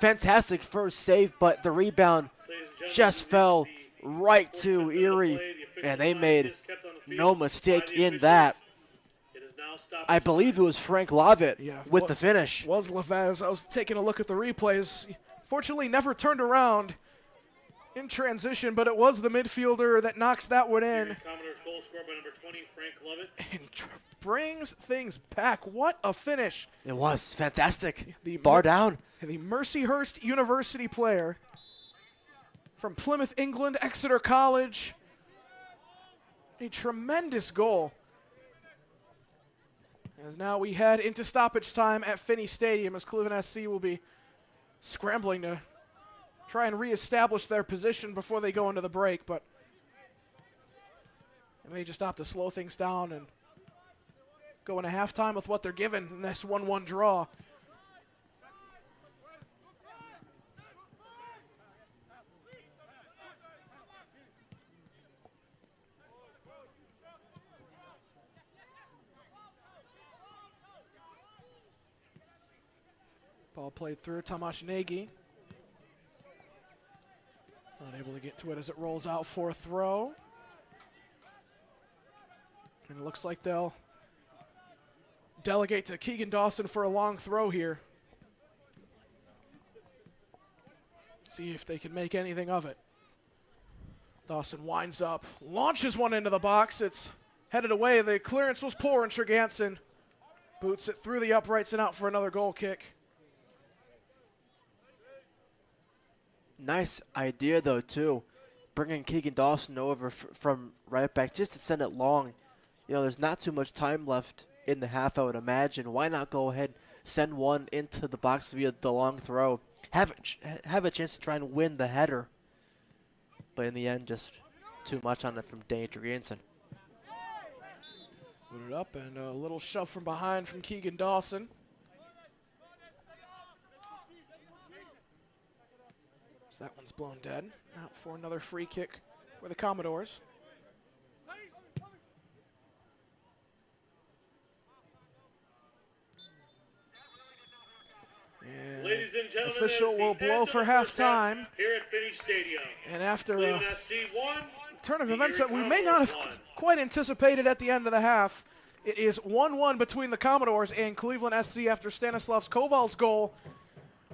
fantastic first save, but the rebound just fell right to Erie, and they made no mistake in that. I believe it was Frank Lovett with the finish. Was Levet. I was taking a look at the replays. Fortunately, never turned around in transition, but it was the midfielder that knocks that one in. Commodores goal scored by number 20, Frank Lovett. And brings things back. What a finish. It was fantastic. Bar down. The Mercyhurst University player from Plymouth, England, Exeter College. A tremendous goal. As now we head into stoppage time at Finnie Stadium, as Cleveland SC will be scrambling to try and reestablish their position before they go into the break, but they may just opt to slow things down and go into halftime with what they're given in this 1-1 draw. Ball played through Tomasz Nagy. Unable to get to it as it rolls out for a throw. And it looks like they'll delegate to Keegan Dawson for a long throw here. See if they can make anything of it. Dawson winds up, launches one into the box. It's headed away. The clearance was poor, and Treganson boots it through the uprights and out for another goal kick. Nice idea, though, too. Bringing Keegan Dawson over from right back just to send it long. You know, there's not too much time left in the half, I would imagine. Why not go ahead, send one into the box via the long throw? Have a chance to try and win the header. But in the end, just too much on it from Danny Treganson. Put it up, and a little shove from behind from Keegan Dawson. So that one's blown dead. Out for another free kick for the Commodores. And Ladies and gentlemen, official will blow for halftime. Here at Finnie Stadium. And after Cleveland a SC won. turn of events that we may not have quite anticipated at the end of the half, it is 1-1 between the Commodores and Cleveland SC after Stanislav Koval's goal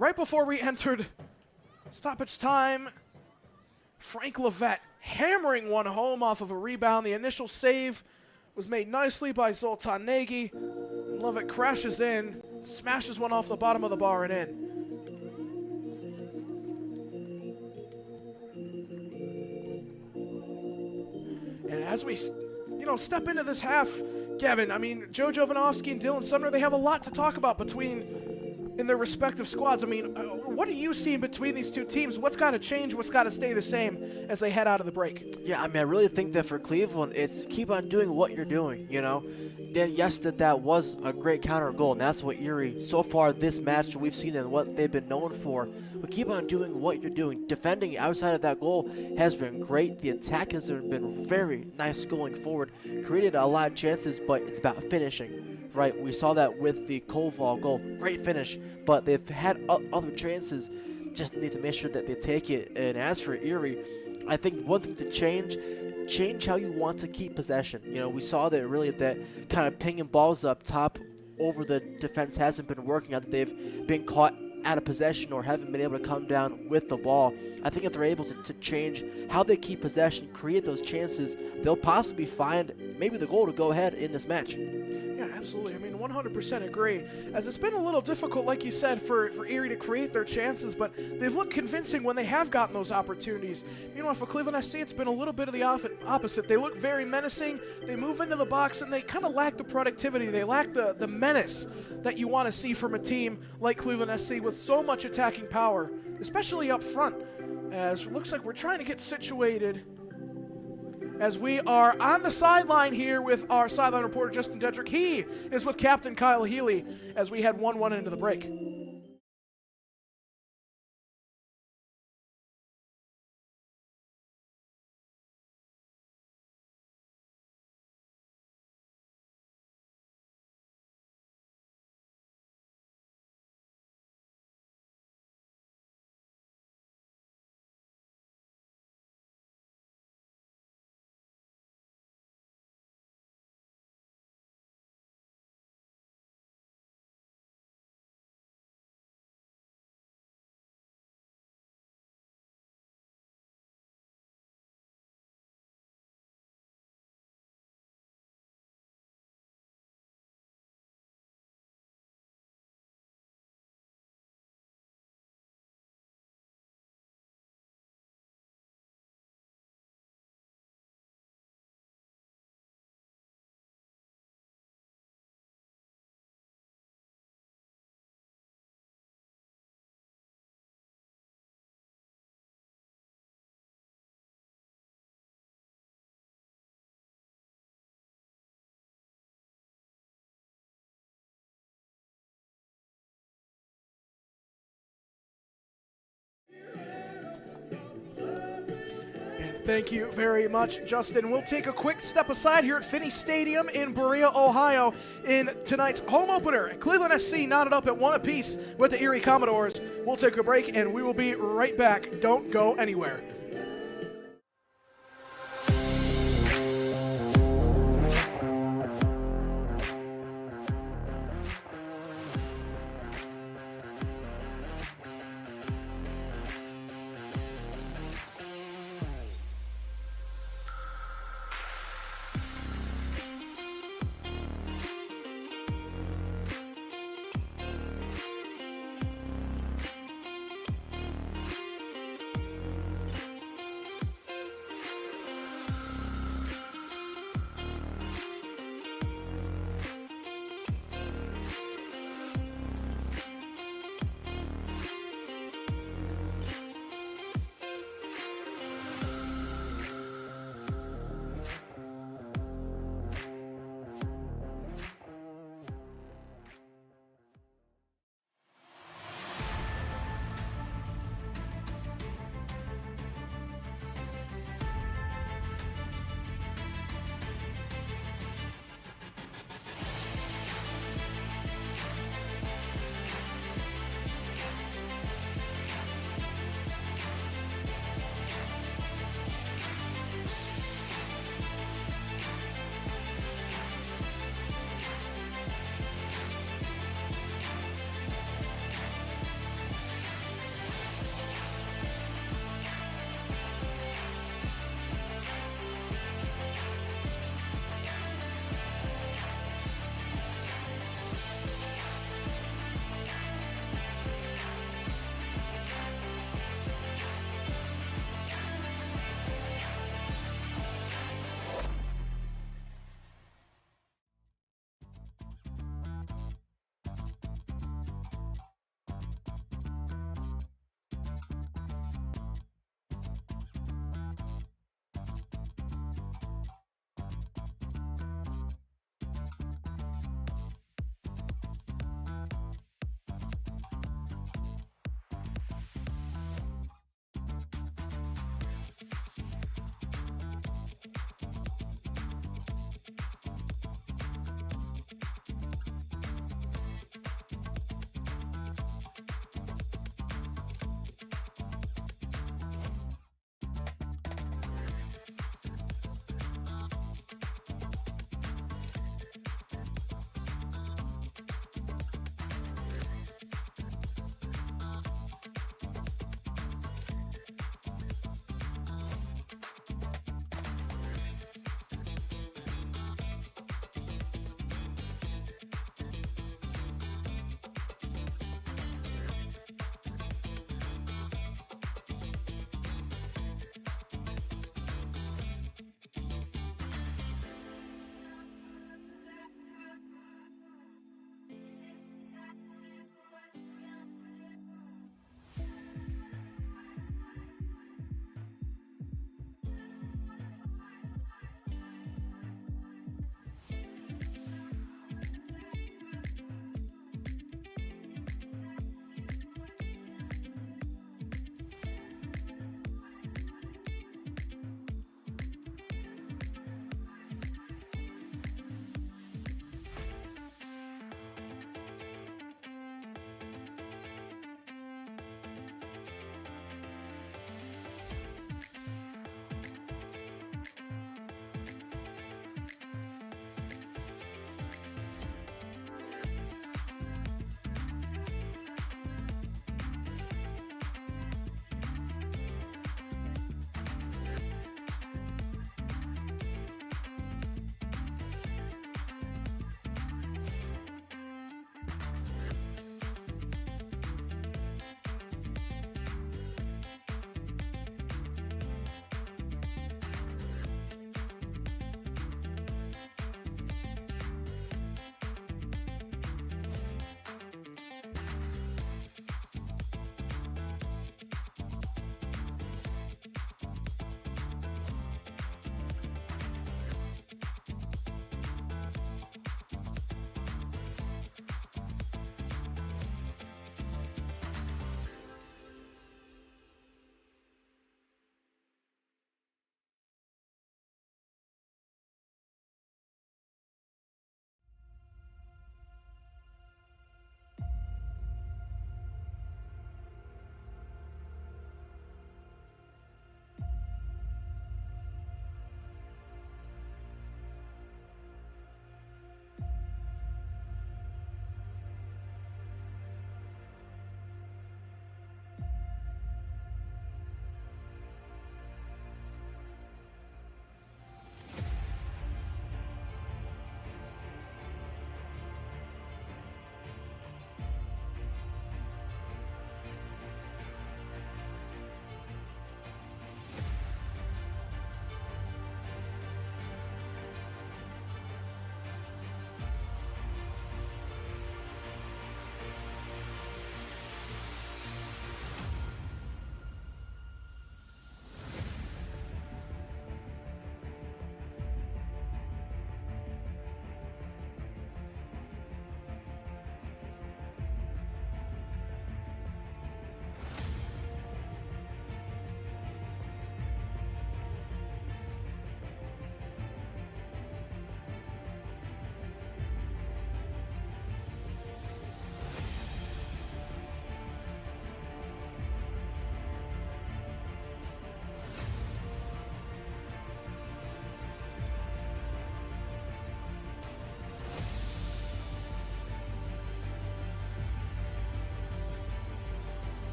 right before we entered stoppage time, Frank Levette hammering one home off of a rebound. The initial save was made nicely by Zoltan Nagy. And Levette crashes in, smashes one off the bottom of the bar and in. And as we, step into this half, Kevin, I mean, Joe Jovanovski and Dylan Sumner, they have a lot to talk about in their respective squads. I mean, what are you seeing between these two teams? What's got to change? What's got to stay the same as they head out of the break? Yeah, I mean, I really think that for Cleveland, it's keep on doing what you're doing, Yes, that was a great counter goal, and that's what Erie, so far this match, we've seen and what they've been known for. But keep on doing what you're doing. Defending outside of that goal has been great. The attack has been very nice going forward. Created a lot of chances, but it's about finishing, right? We saw that with the Koval goal. Great finish, but they've had other chances. Just need to make sure that they take it. And as for Erie, I think one thing to change how you want to keep possession. We saw that really that kind of pinging balls up top over the defense hasn't been working. I think they've been caught out of possession or haven't been able to come down with the ball. I think if they're able to change how they keep possession, create those chances, they'll possibly find maybe the goal to go ahead in this match. Yeah, absolutely. I mean, 100% agree. As it's been a little difficult, like you said, for Erie to create their chances, but they've looked convincing when they have gotten those opportunities. Meanwhile, for Cleveland SC, it's been a little bit of the opposite. They look very menacing. They move into the box, and they kind of lack the productivity. They lack the menace that you want to see from a team like Cleveland SC with so much attacking power, especially up front. As it looks like we're trying to get situated as we are on the sideline here with our sideline reporter, Justin Dedrick. He is with Captain Kyle Healy as we head 1-1 into the break. Thank you very much, Justin. We'll take a quick step aside here at Finnie Stadium in Berea, Ohio, in tonight's home opener. Cleveland SC knotted up at 1 apiece with the Erie Commodores. We'll take a break, and we will be right back. Don't go anywhere.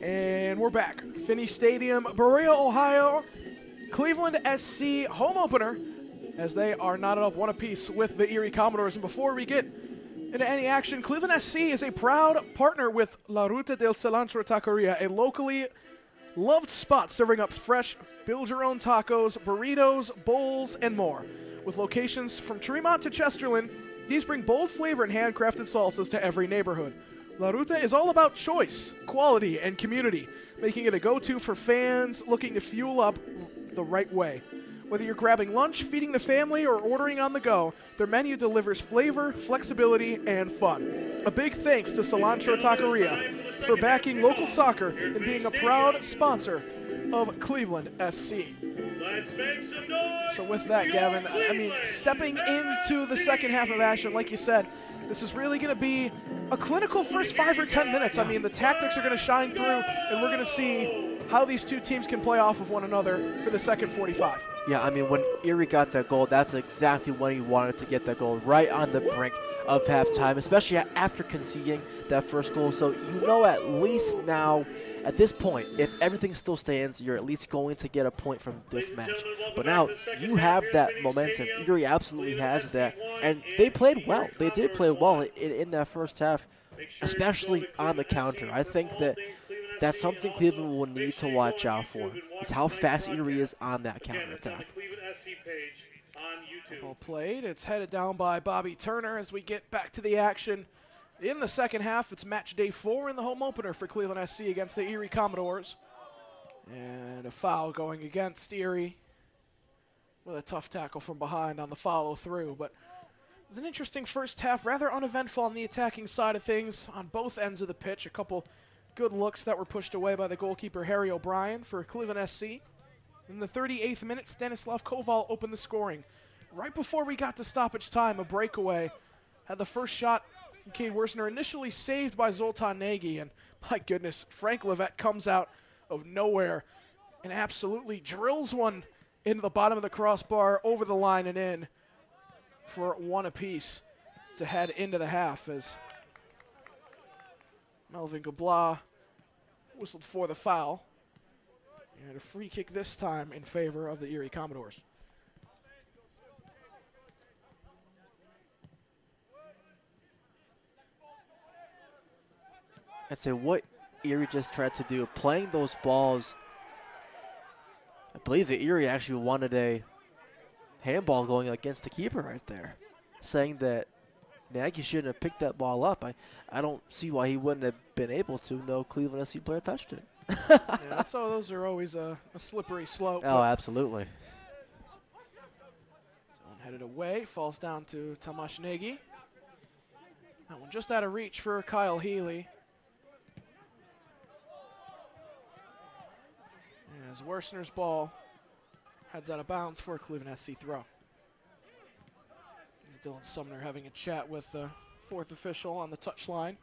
And we're back. Finnie Stadium, Berea, Ohio. Cleveland SC home opener as they are knotted up one apiece with the Erie Commodores. And before we get into any action, Cleveland SC is a proud partner with La Ruta del Cilantro Taqueria, a locally loved spot serving up fresh, build-your-own tacos, burritos, bowls, and more. With locations from Tremont to Chesterland, these bring bold flavor and handcrafted salsas to every neighborhood. La Ruta is all about choice, quality, and community, making it a go-to for fans looking to fuel up the right way. Whether you're grabbing lunch, feeding the family, or ordering on the go, their menu delivers flavor, flexibility, and fun. A big thanks to Cilantro Taqueria for backing local soccer and being a proud sponsor of Cleveland SC. Let's make some noise. So with that, Gavin, I mean, stepping into the second half of action, like you said, this is really going to be a clinical first 5 or 10 minutes. I mean, the tactics are going to shine through, and we're going to see how these two teams can play off of one another for the second 45. Yeah, I mean, when Erie got that goal, that's exactly when he wanted to get that goal, right on the brink of halftime, especially after conceding that first goal. So you know at least now, at this point, if everything still stands, you're at least going to get a point from this match. But now you have that momentum. Erie absolutely has that, and they played well. They did play well in that first half, especially on the counter. I think that's something Cleveland will need to watch out for, is how fast Erie is on that counterattack. Ball played. It's headed down by Bobby Turner as we get back to the action. In the second half, it's match day 4 in the home opener for Cleveland SC against the Erie Commodores. And a foul going against Erie with a tough tackle from behind on the follow-through. But it was an interesting first half, rather uneventful on the attacking side of things on both ends of the pitch. A couple good looks that were pushed away by the goalkeeper Harry O'Brien for Cleveland SC. In the 38th minute, Stanislav Koval opened the scoring. Right before we got to stoppage time, a breakaway had the first shot from Cade Worsner initially saved by Zoltan Nagy, and my goodness, Frank Levette comes out of nowhere and absolutely drills one into the bottom of the crossbar, over the line and in for one apiece to head into the half as Melvin Gabla whistled for the foul. And a free kick this time in favor of the Erie Commodores. I'd say what Erie just tried to do, playing those balls, I believe that Erie actually wanted a handball going against the keeper right there, saying that Nagy shouldn't have picked that ball up. I don't see why he wouldn't have been able to. No Cleveland SC player touched it. Yeah, so those are always a slippery slope. Oh, absolutely. Someone headed away, falls down to Tomasz Nagy. That one just out of reach for Kyle Healy. As Worsner's ball heads out of bounds for a Cleveland SC throw. Dylan Sumner having a chat with the fourth official on the touchline.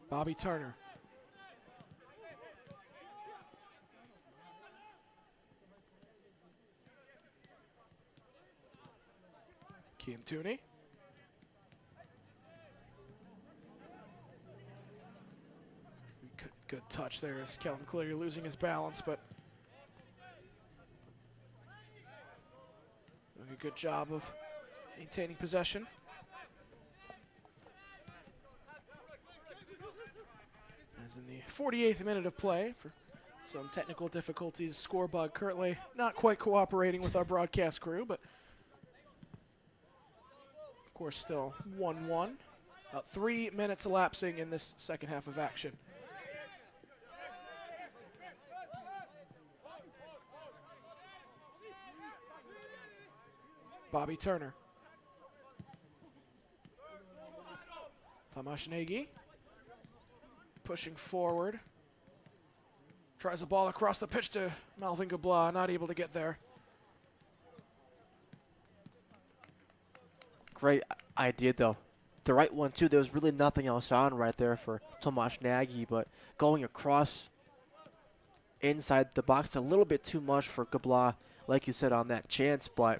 Bobby Turner. Kean Tooney. Good touch there as Kellen Cleary losing his balance, but doing a good job of maintaining possession. As in the 48th minute of play, for some technical difficulties, score bug currently not quite cooperating with our broadcast crew, but of course still 1-1. About 3 minutes elapsing in this second half of action. Bobby Turner. Tomasz Nagy pushing forward. Tries a ball across the pitch to Melvin Gabla, not able to get there. Great idea, though. The right one, too. There was really nothing else on right there for Tomasz Nagy, but going across inside the box a little bit too much for Gabla, like you said, on that chance, but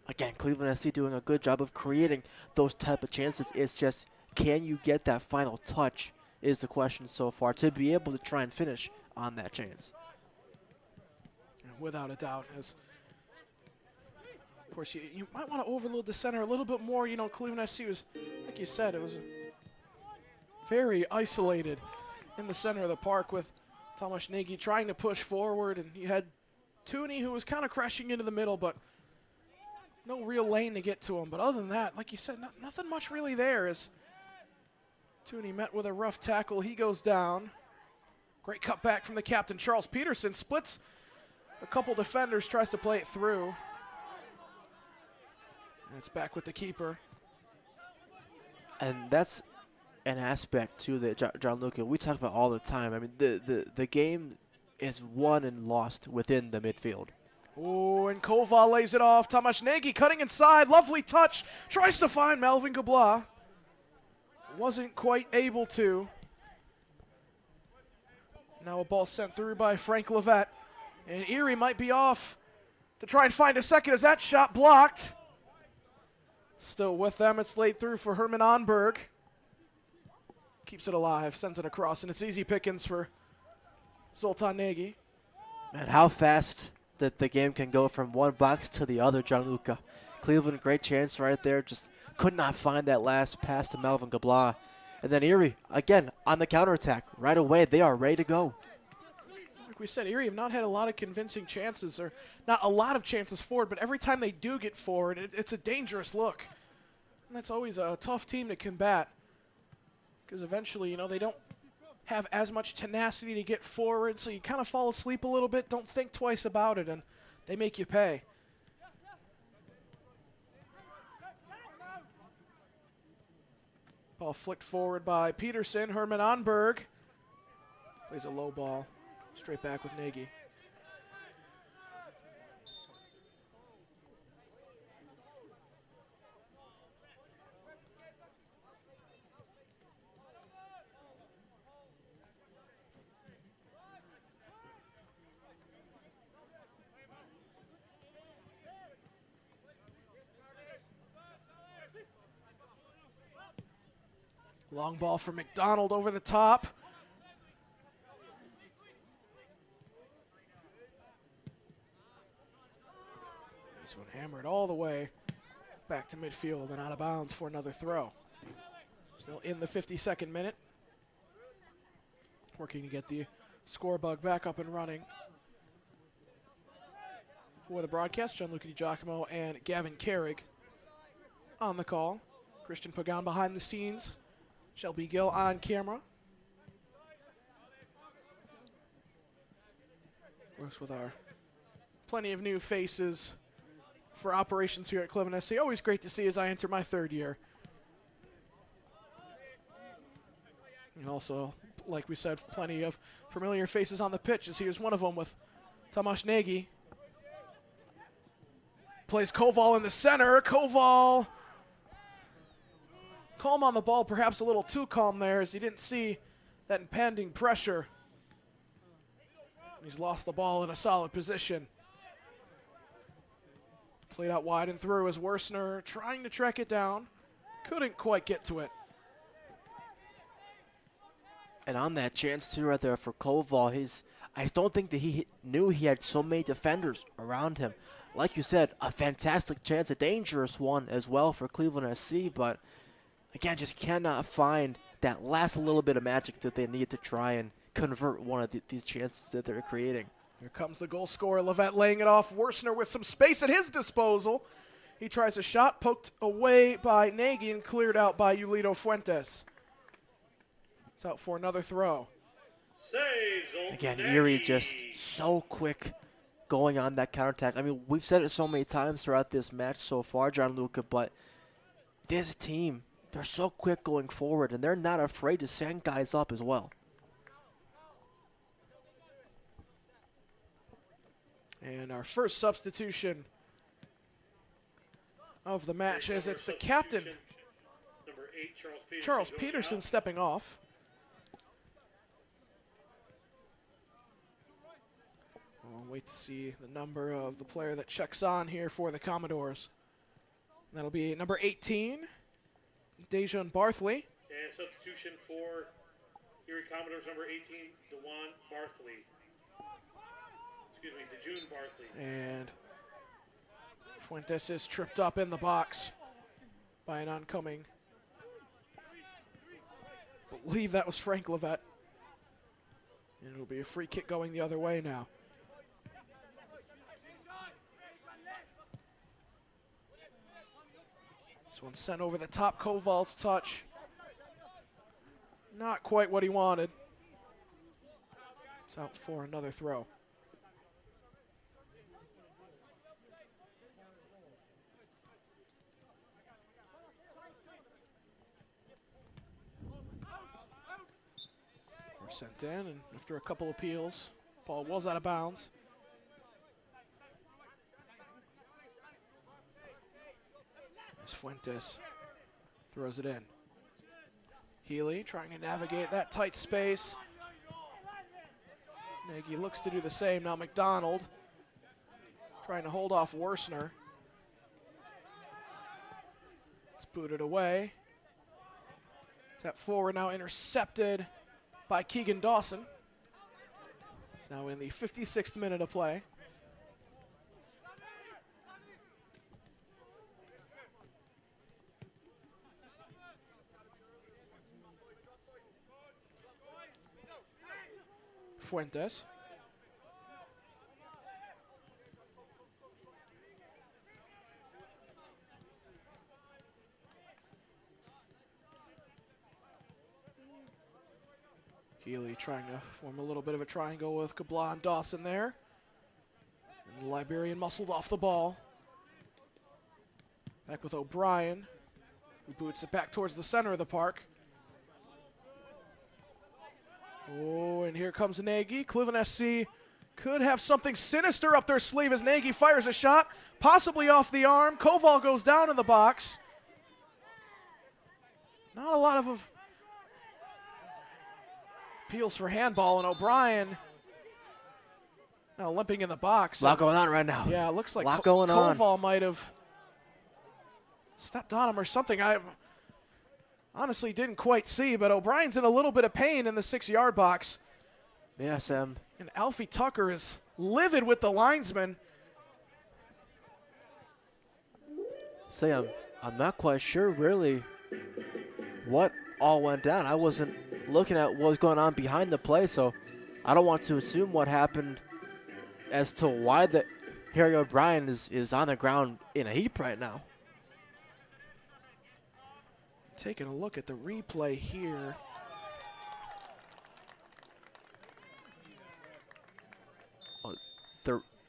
again, Cleveland SC doing a good job of creating those type of chances. It's just, can you get that final touch is the question so far to be able to try and finish on that chance. Without a doubt. As of course, you might want to overload the center a little bit more. You know, Cleveland SC was, like you said, it was very isolated in the center of the park with Tomasz Nagy trying to push forward, and you had Tooney who was kind of crashing into the middle, but no real lane to get to him. But other than that, like you said, nothing much really there as Tooney met with a rough tackle. He goes down. Great cutback from the captain, Charles Peterson. Splits a couple defenders, tries to play it through. And it's back with the keeper. And that's an aspect too that Gianluca, we talk about all the time. I mean, the game is won and lost within the midfield. Oh, and Koval lays it off. Tomasz Nagy cutting inside. Lovely touch. Tries to find Melvin Gabla. Wasn't quite able to. Now a ball sent through by Frank Levette. And Erie might be off to try and find a second as that shot blocked. Still with them. It's laid through for Herman Onberg. Keeps it alive. Sends it across. And it's easy pickings for Zoltan Nagy. Man, how fast that the game can go from one box to the other, Gianluca. Cleveland, great chance right there. Just could not find that last pass to Melvin Gabla. And then Erie, again, on the counterattack. Right away, they are ready to go. Like we said, Erie have not had a lot of convincing chances, or not a lot of chances forward, but every time they do get forward, it's a dangerous look. And that's always a tough team to combat. Because eventually, you know, they don't have as much tenacity to get forward, so you kind of fall asleep a little bit, don't think twice about it, and they make you pay. Ball flicked forward by Peterson. Herman Onberg plays a low ball. Straight back with Nagy. Long ball for McDonald over the top. This one hammered all the way back to midfield and out of bounds for another throw. Still in the 52nd minute. Working to get the score bug back up and running. For the broadcast, Gianluca Di Giacomo and Gavin Carrig on the call. Christian Pagan behind the scenes. Shelby Gill on camera. Of course, with our plenty of new faces for operations here at Cleveland SC. Always great to see as I enter my third year. And also, like we said, plenty of familiar faces on the pitch, as here's one of them with Tomasz Nagy. Plays Koval in the center. Koval calm on the ball, perhaps a little too calm there, as he didn't see that impending pressure. He's lost the ball in a solid position. Played out wide and through as Worsner trying to track it down. Couldn't quite get to it. And on that chance too right there for Koval, I don't think that he knew he had so many defenders around him. Like you said, a fantastic chance, a dangerous one as well for Cleveland SC, but again, just cannot find that last little bit of magic that they need to try and convert one of these chances that they're creating. Here comes the goal scorer, Levette laying it off. Worsner with some space at his disposal. He tries a shot, poked away by Nagy and cleared out by Yulito Fuentes. It's out for another throw. Again, Erie just so quick going on that counterattack. I mean, we've said it so many times throughout this match so far, Gianluca, but this team, they're so quick going forward, and they're not afraid to send guys up as well. And our first substitution of the match is it's the captain, Number 8, Charles Peterson, stepping off. We'll wait to see the number of the player that checks on here for the Commodores. That'll be number 18, Dejan Barthley. And substitution for Erie Commodores, number 18, DeJune Barthley. And Fuentes is tripped up in the box by an oncoming. I believe that was Frank Levette. And it'll be a free kick going the other way now. This one sent over the top. Koval's touch. Not quite what he wanted. It's out for another throw. We're sent in, and after a couple appeals, ball was out of bounds. There's Fuentes. Throws it in. Healy trying to navigate that tight space. Nagy looks to do the same. Now McDonald trying to hold off Worsner. It's booted away. Tap forward now intercepted by Keegan Dawson. Now in the 56th minute of play. Fuentes. Healy trying to form a little bit of a triangle with Kabla and Dawson there. And the Liberian muscled off the ball. Back with O'Brien, who boots it back towards the center of the park. Oh, and here comes Nagy. Cleveland SC could have something sinister up their sleeve as Nagy fires a shot, possibly off the arm. Koval goes down in the box. Not a lot of appeals for handball, and O'Brien now limping in the box. A lot going on right now. Yeah, it looks like Koval might have stepped on him or something. I honestly didn't quite see, but O'Brien's in a little bit of pain in the 6-yard box. Yeah, Sam. And Alfie Tucker is livid with the linesman. Say, I'm not quite sure really what all went down. I wasn't looking at what was going on behind the play, so I don't want to assume what happened as to why Harry O'Brien is on the ground in a heap right now. Taking a look at the replay here.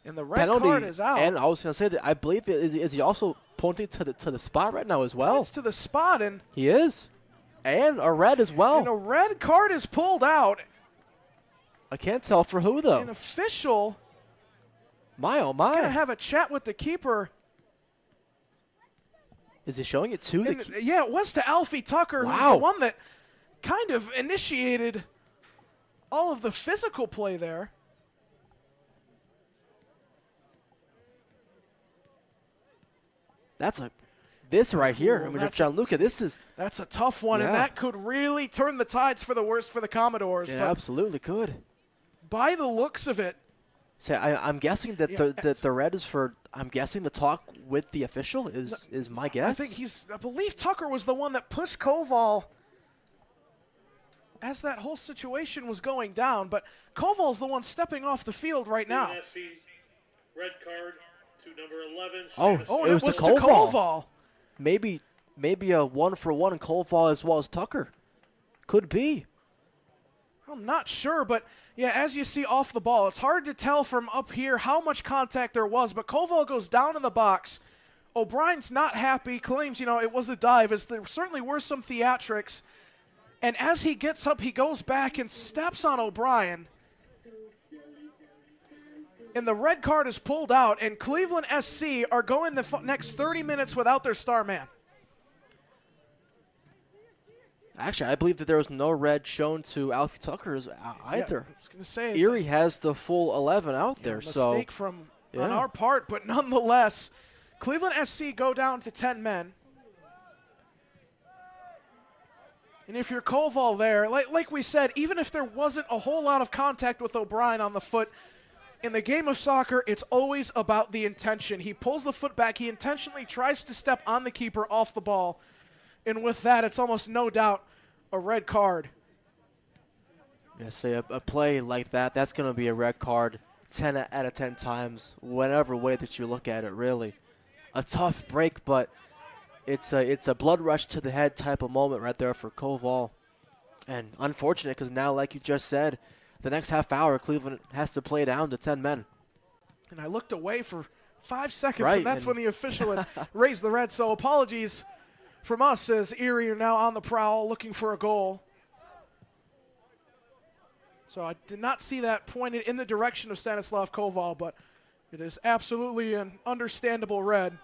And the red penalty, card is out. And I was going to say that I believe is he also pointing to the spot right now as well. Points to the spot, and he is, and a red as well. And a red card is pulled out. I can't tell for who though. An official. My oh my! Gonna have a chat with the keeper. Is he showing it to the? Yeah, it was to Alfie Tucker, who's the one that kind of initiated all of the physical play there. This right here. I mean, Gianluca, that's a tough one, and that could really turn the tides for the worst for the Commodores. Yeah, absolutely could. By the looks of it. So I'm guessing that the red is for. I'm guessing the talk with the official is my guess. I believe Tucker was the one that pushed Koval as that whole situation was going down, but Koval's the one stepping off the field right now. Red card to number 11. Oh, it was to Koval. Maybe a 1-for-1 in Koval as well as Tucker. Could be. I'm not sure, but yeah, as you see off the ball, it's hard to tell from up here how much contact there was, but Koval goes down in the box. O'Brien's not happy, claims, it was a dive, as there certainly were some theatrics. And as he gets up, he goes back and steps on O'Brien. And the red card is pulled out, and Cleveland SC are going the next 30 minutes without their star man. Actually, I believe that there was no red shown to Alfie Tucker either. Yeah, I was going to say Erie has the full 11 out there. Mistake from on our part, but nonetheless, Cleveland SC go down to 10 men. And if you're Koval there, like we said, even if there wasn't a whole lot of contact with O'Brien on the foot, in the game of soccer, it's always about the intention. He pulls the foot back. He intentionally tries to step on the keeper off the ball. And with that, it's almost no doubt a red card. Yeah, say a play like that, that's going to be a red card 10 out of 10 times, whatever way that you look at it, really. A tough break, but it's a blood rush to the head type of moment right there for Koval. And unfortunate because now, like you just said, the next half hour, Cleveland has to play down to 10 men. And I looked away for 5 seconds, Right, and that's when the official had raised the red. So apologies from us as Erie are now on the prowl looking for a goal. So I did not see that pointed in the direction of Stanislav Koval, but it is absolutely an understandable red.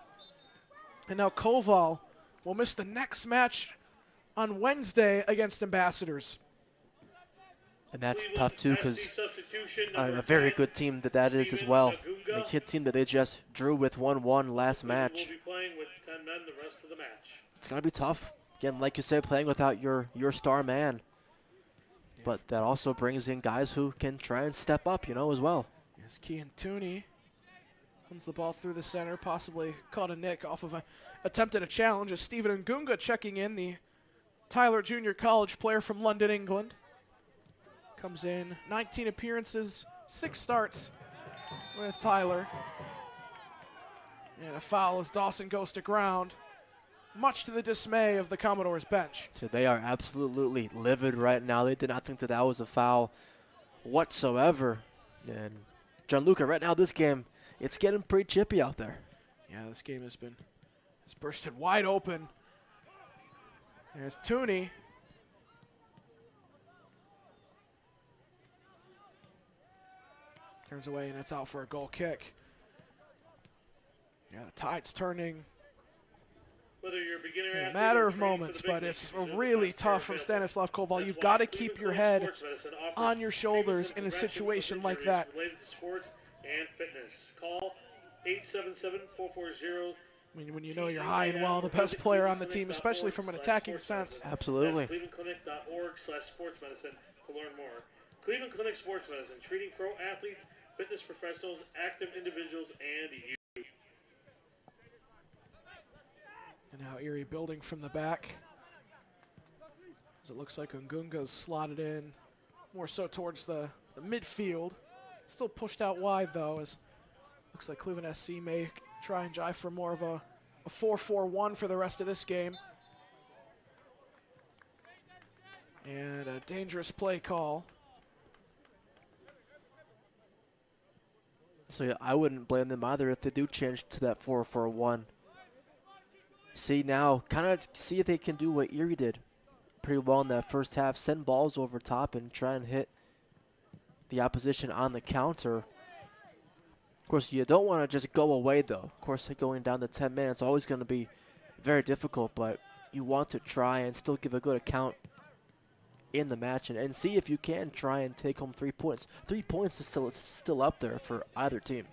And now Koval will miss the next match on Wednesday against Ambassadors. And that's tough, too, because a very good team that is as well. The kid team that they just drew with 1-1 last match. It's going to be tough. Again, like you said, playing without your star man. But that also brings in guys who can try and step up, as well. Yes, Kean Tooney runs the ball through the center, possibly caught a nick off of an attempted a challenge as Stephen Ngunga checking in, the Tyler Junior College player from London, England. Comes in, 19 appearances, 6 starts with Tyler. And a foul as Dawson goes to ground, much to the dismay of the Commodores bench. So they are absolutely livid right now. They did not think that was a foul whatsoever. And Gianluca, right now this game, it's getting pretty chippy out there. Yeah, this game has bursted wide open. There's Tooney. Turns away, and it's out for a goal kick. Yeah, the tide's turning in a matter of moments, but it's really tough from Stanislav Koval. You've got to keep your head on your shoulders in a situation like that. Call 877-440. When you know you're high and well, the best player on the team, especially from an attacking sense. Absolutely. ClevelandClinic.org/sportsmedicine to learn more. Cleveland Clinic Sports Medicine, treating pro athletes, fitness professionals, active individuals, and youth. And now Erie building from the back. As it looks like Ngunga's slotted in more so towards the midfield. Still pushed out wide, though, as looks like Cleveland SC may try and jive for more of a 4-4-1 for the rest of this game. And a dangerous play call. So yeah, I wouldn't blame them either if they do change to that 4-4-1. See now, kind of see if they can do what Erie did pretty well in that first half. Send balls over top and try and hit the opposition on the counter. Of course, you don't want to just go away, though. Of course, going down to 10 men, it's always going to be very difficult, but you want to try and still give a good account in the match and see if you can try and take home 3 points. 3 points is still up there for either team.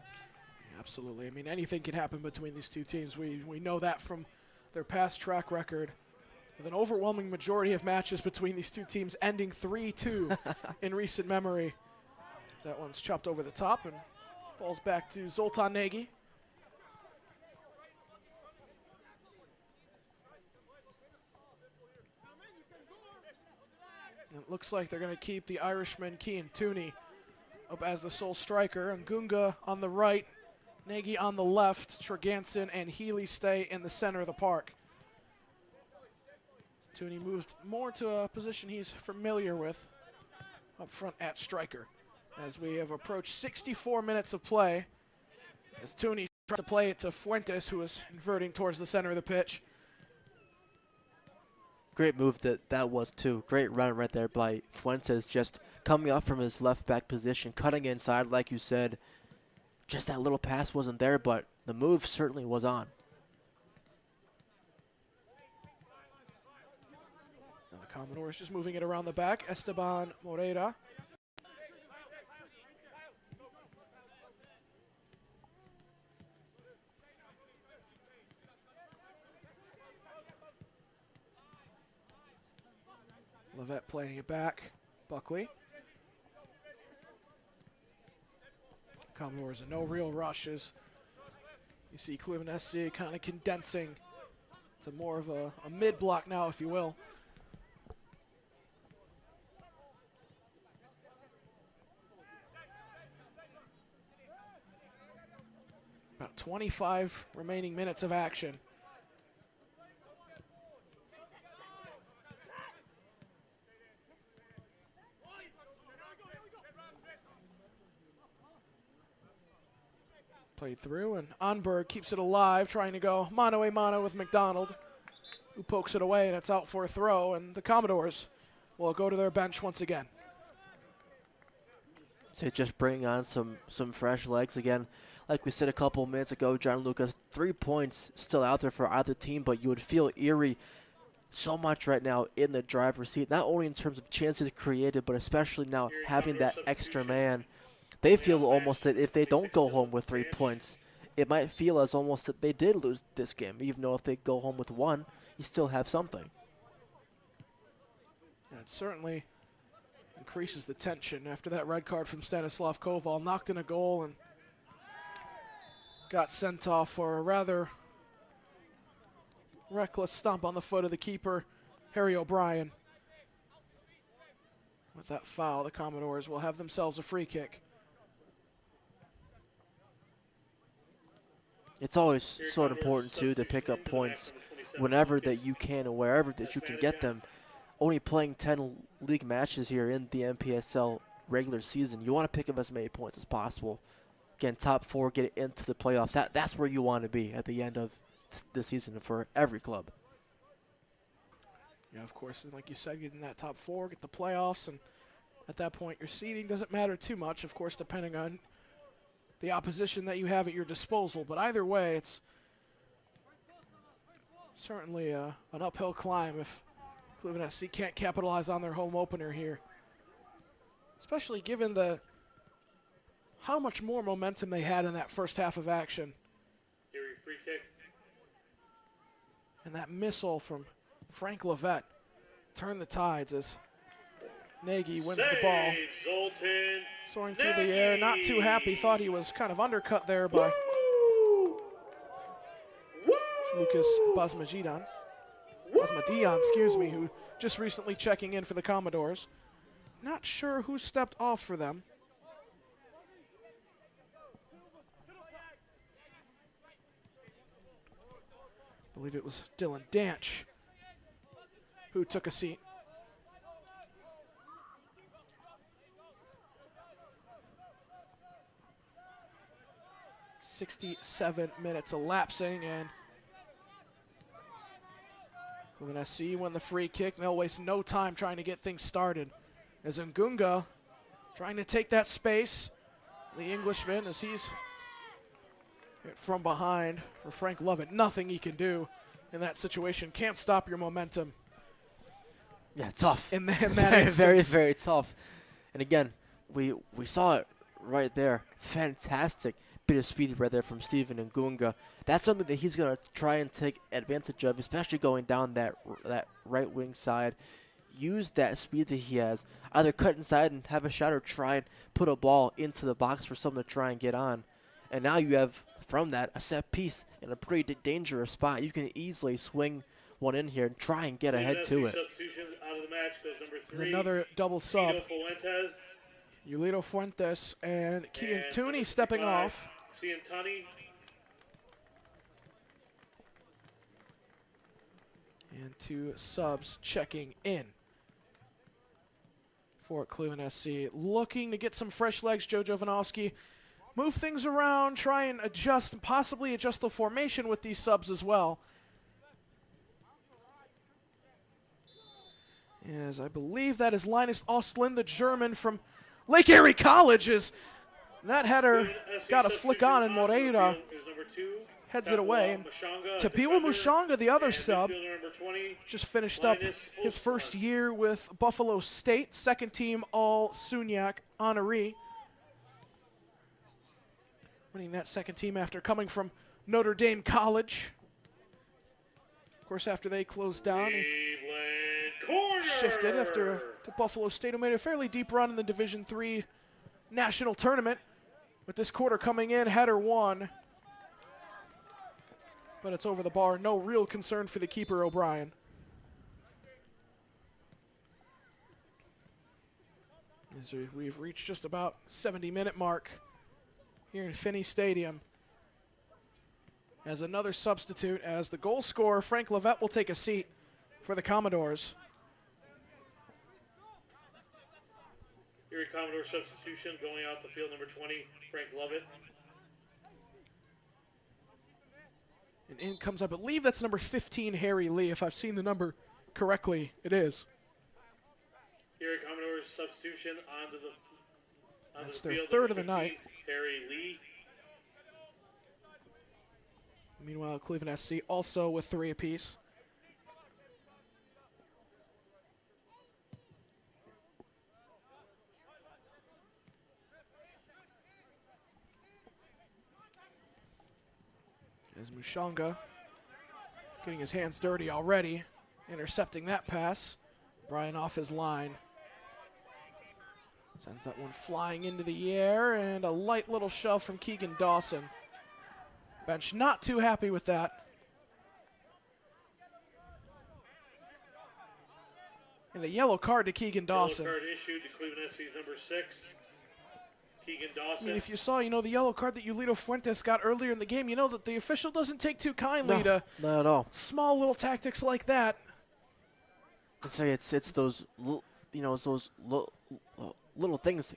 Absolutely. I mean, anything can happen between these two teams. We know that from their past track record, with an overwhelming majority of matches between these two teams ending 3-2 in recent memory. That one's chopped over the top and falls back to Zoltan Nagy. It looks like they're going to keep the Irishman Kean Tooney up as the sole striker. Ngunga on the right, Nagy on the left, Treganson and Healy stay in the center of the park. Tooney moved more to a position he's familiar with up front at striker. As we have approached 64 minutes of play, as Tooney tries to play it to Fuentes, who is inverting towards the center of the pitch. Great move that was, too. Great run right there by Fuentes, just coming up from his left back position, cutting inside, like you said. Just that little pass wasn't there, but the move certainly was on. And the Commodores just moving it around the back. Esteban Moreira. Levette playing it back. Buckley. Commodores in no real rushes. You see Cleveland SC kind of condensing to more of a mid-block now, if you will. About 25 remaining minutes of action. Played through, and Onberg keeps it alive, trying to go mano-a-mano with McDonald, who pokes it away, and it's out for a throw, and the Commodores will go to their bench once again. So just bringing on some fresh legs again. Like we said a couple minutes ago, John Lucas, 3 points still out there for either team, but you would feel Erie so much right now in the driver's seat, not only in terms of chances created, but especially now having that extra man. They feel almost that if they don't go home with 3 points, it might feel as almost that they did lose this game, even though if they go home with 1, you still have something. Yeah, it certainly increases the tension after that red card from Stanislav Koval. Knocked in a goal and got sent off for a rather reckless stomp on the foot of the keeper, Harry O'Brien. With that foul, the Commodores will have themselves a free kick. It's always so important, too, to pick up points whenever that you can and wherever that you can get them. Only playing 10 league matches here in the NPSL regular season, you want to pick up as many points as possible. Again, top 4, get into the playoffs. That's where you want to be at the end of the season for every club. Yeah, of course, like you said, get in that top 4, get the playoffs, and at that point your seeding doesn't matter too much, of course, depending on the opposition that you have at your disposal. But either way, it's certainly an uphill climb if Cleveland SC can't capitalize on their home opener here, especially given how much more momentum they had in that first half of action. Erie free kick. And that missile from Frank Levette turned the tides as Nagy wins the ball. Zoltan Soaring through the air, not too happy, thought he was kind of undercut there by Lucas Basmadian, who just recently checking in for the Commodores. Not sure who stepped off for them. I believe it was Dylan Danch who took a seat. .67 minutes elapsing, and Cleveland SC win the free kick. They'll waste no time trying to get things started. As Ngunga trying to take that space, the Englishman, as he's hit from behind for Frank Lovett. Nothing he can do in that situation. Can't stop your momentum. Yeah, tough. In that very, instance. very, very tough. And again, we saw it right there. Fantastic bit of speed right there from Steven Ngunga. That's something that he's going to try and take advantage of, especially going down that right wing side. Use that speed that he has. Either cut inside and have a shot or try and put a ball into the box for someone to try and get on. And now you have, from that, a set piece in a pretty dangerous spot. You can easily swing one in here and try and get ahead to it. There's another double sub. Yulito Fuentes and Kian Tooney stepping off. And 2 subs checking in for Cleveland SC. Looking to get some fresh legs, Joe Jovanovski. Move things around, try and adjust, possibly adjust the formation with these subs as well. As I believe that is Linus Ostlund, the German from Lake Erie College. That header got a flick on, and Moreira heads it away. And Tapiwa Mushanga, the other sub, just finished up his first year with Buffalo State, second team All-Suniac honoree. Winning that second team after coming from Notre Dame College. Of course, after they closed down, he corner. shifted after to Buffalo State, who made a fairly deep run in the Division III national tournament. With this quarter coming in, header one. But it's over the bar. No real concern for the keeper, O'Brien. As we've reached just about 70-minute mark here in Finnie Stadium. As another substitute, as the goal scorer, Frank Levette, will take a seat for the Commodores. Erie Commodore substitution going out to field, number 20, Frank Lovett. And in comes, I believe that's number 15, Harry Lee. If I've seen the number correctly, it is. Erie Commodores substitution onto the That's their field, third of number the night. 15, Harry Lee. Meanwhile, Cleveland SC also with 3 apiece. As Mushanga getting his hands dirty already, intercepting that pass. Brian off his line. Sends that one flying into the air, and a light little shove from Keegan Dawson. Bench not too happy with that. And a yellow card to Keegan Dawson. Yellow card issued to Cleveland SC's number 6, Keegan Dawson. I mean, if you saw, the yellow card that Yulito Fuentes got earlier in the game, you know that the official doesn't take too kindly to not at all. small little tactics like that. I'd say it's those little things,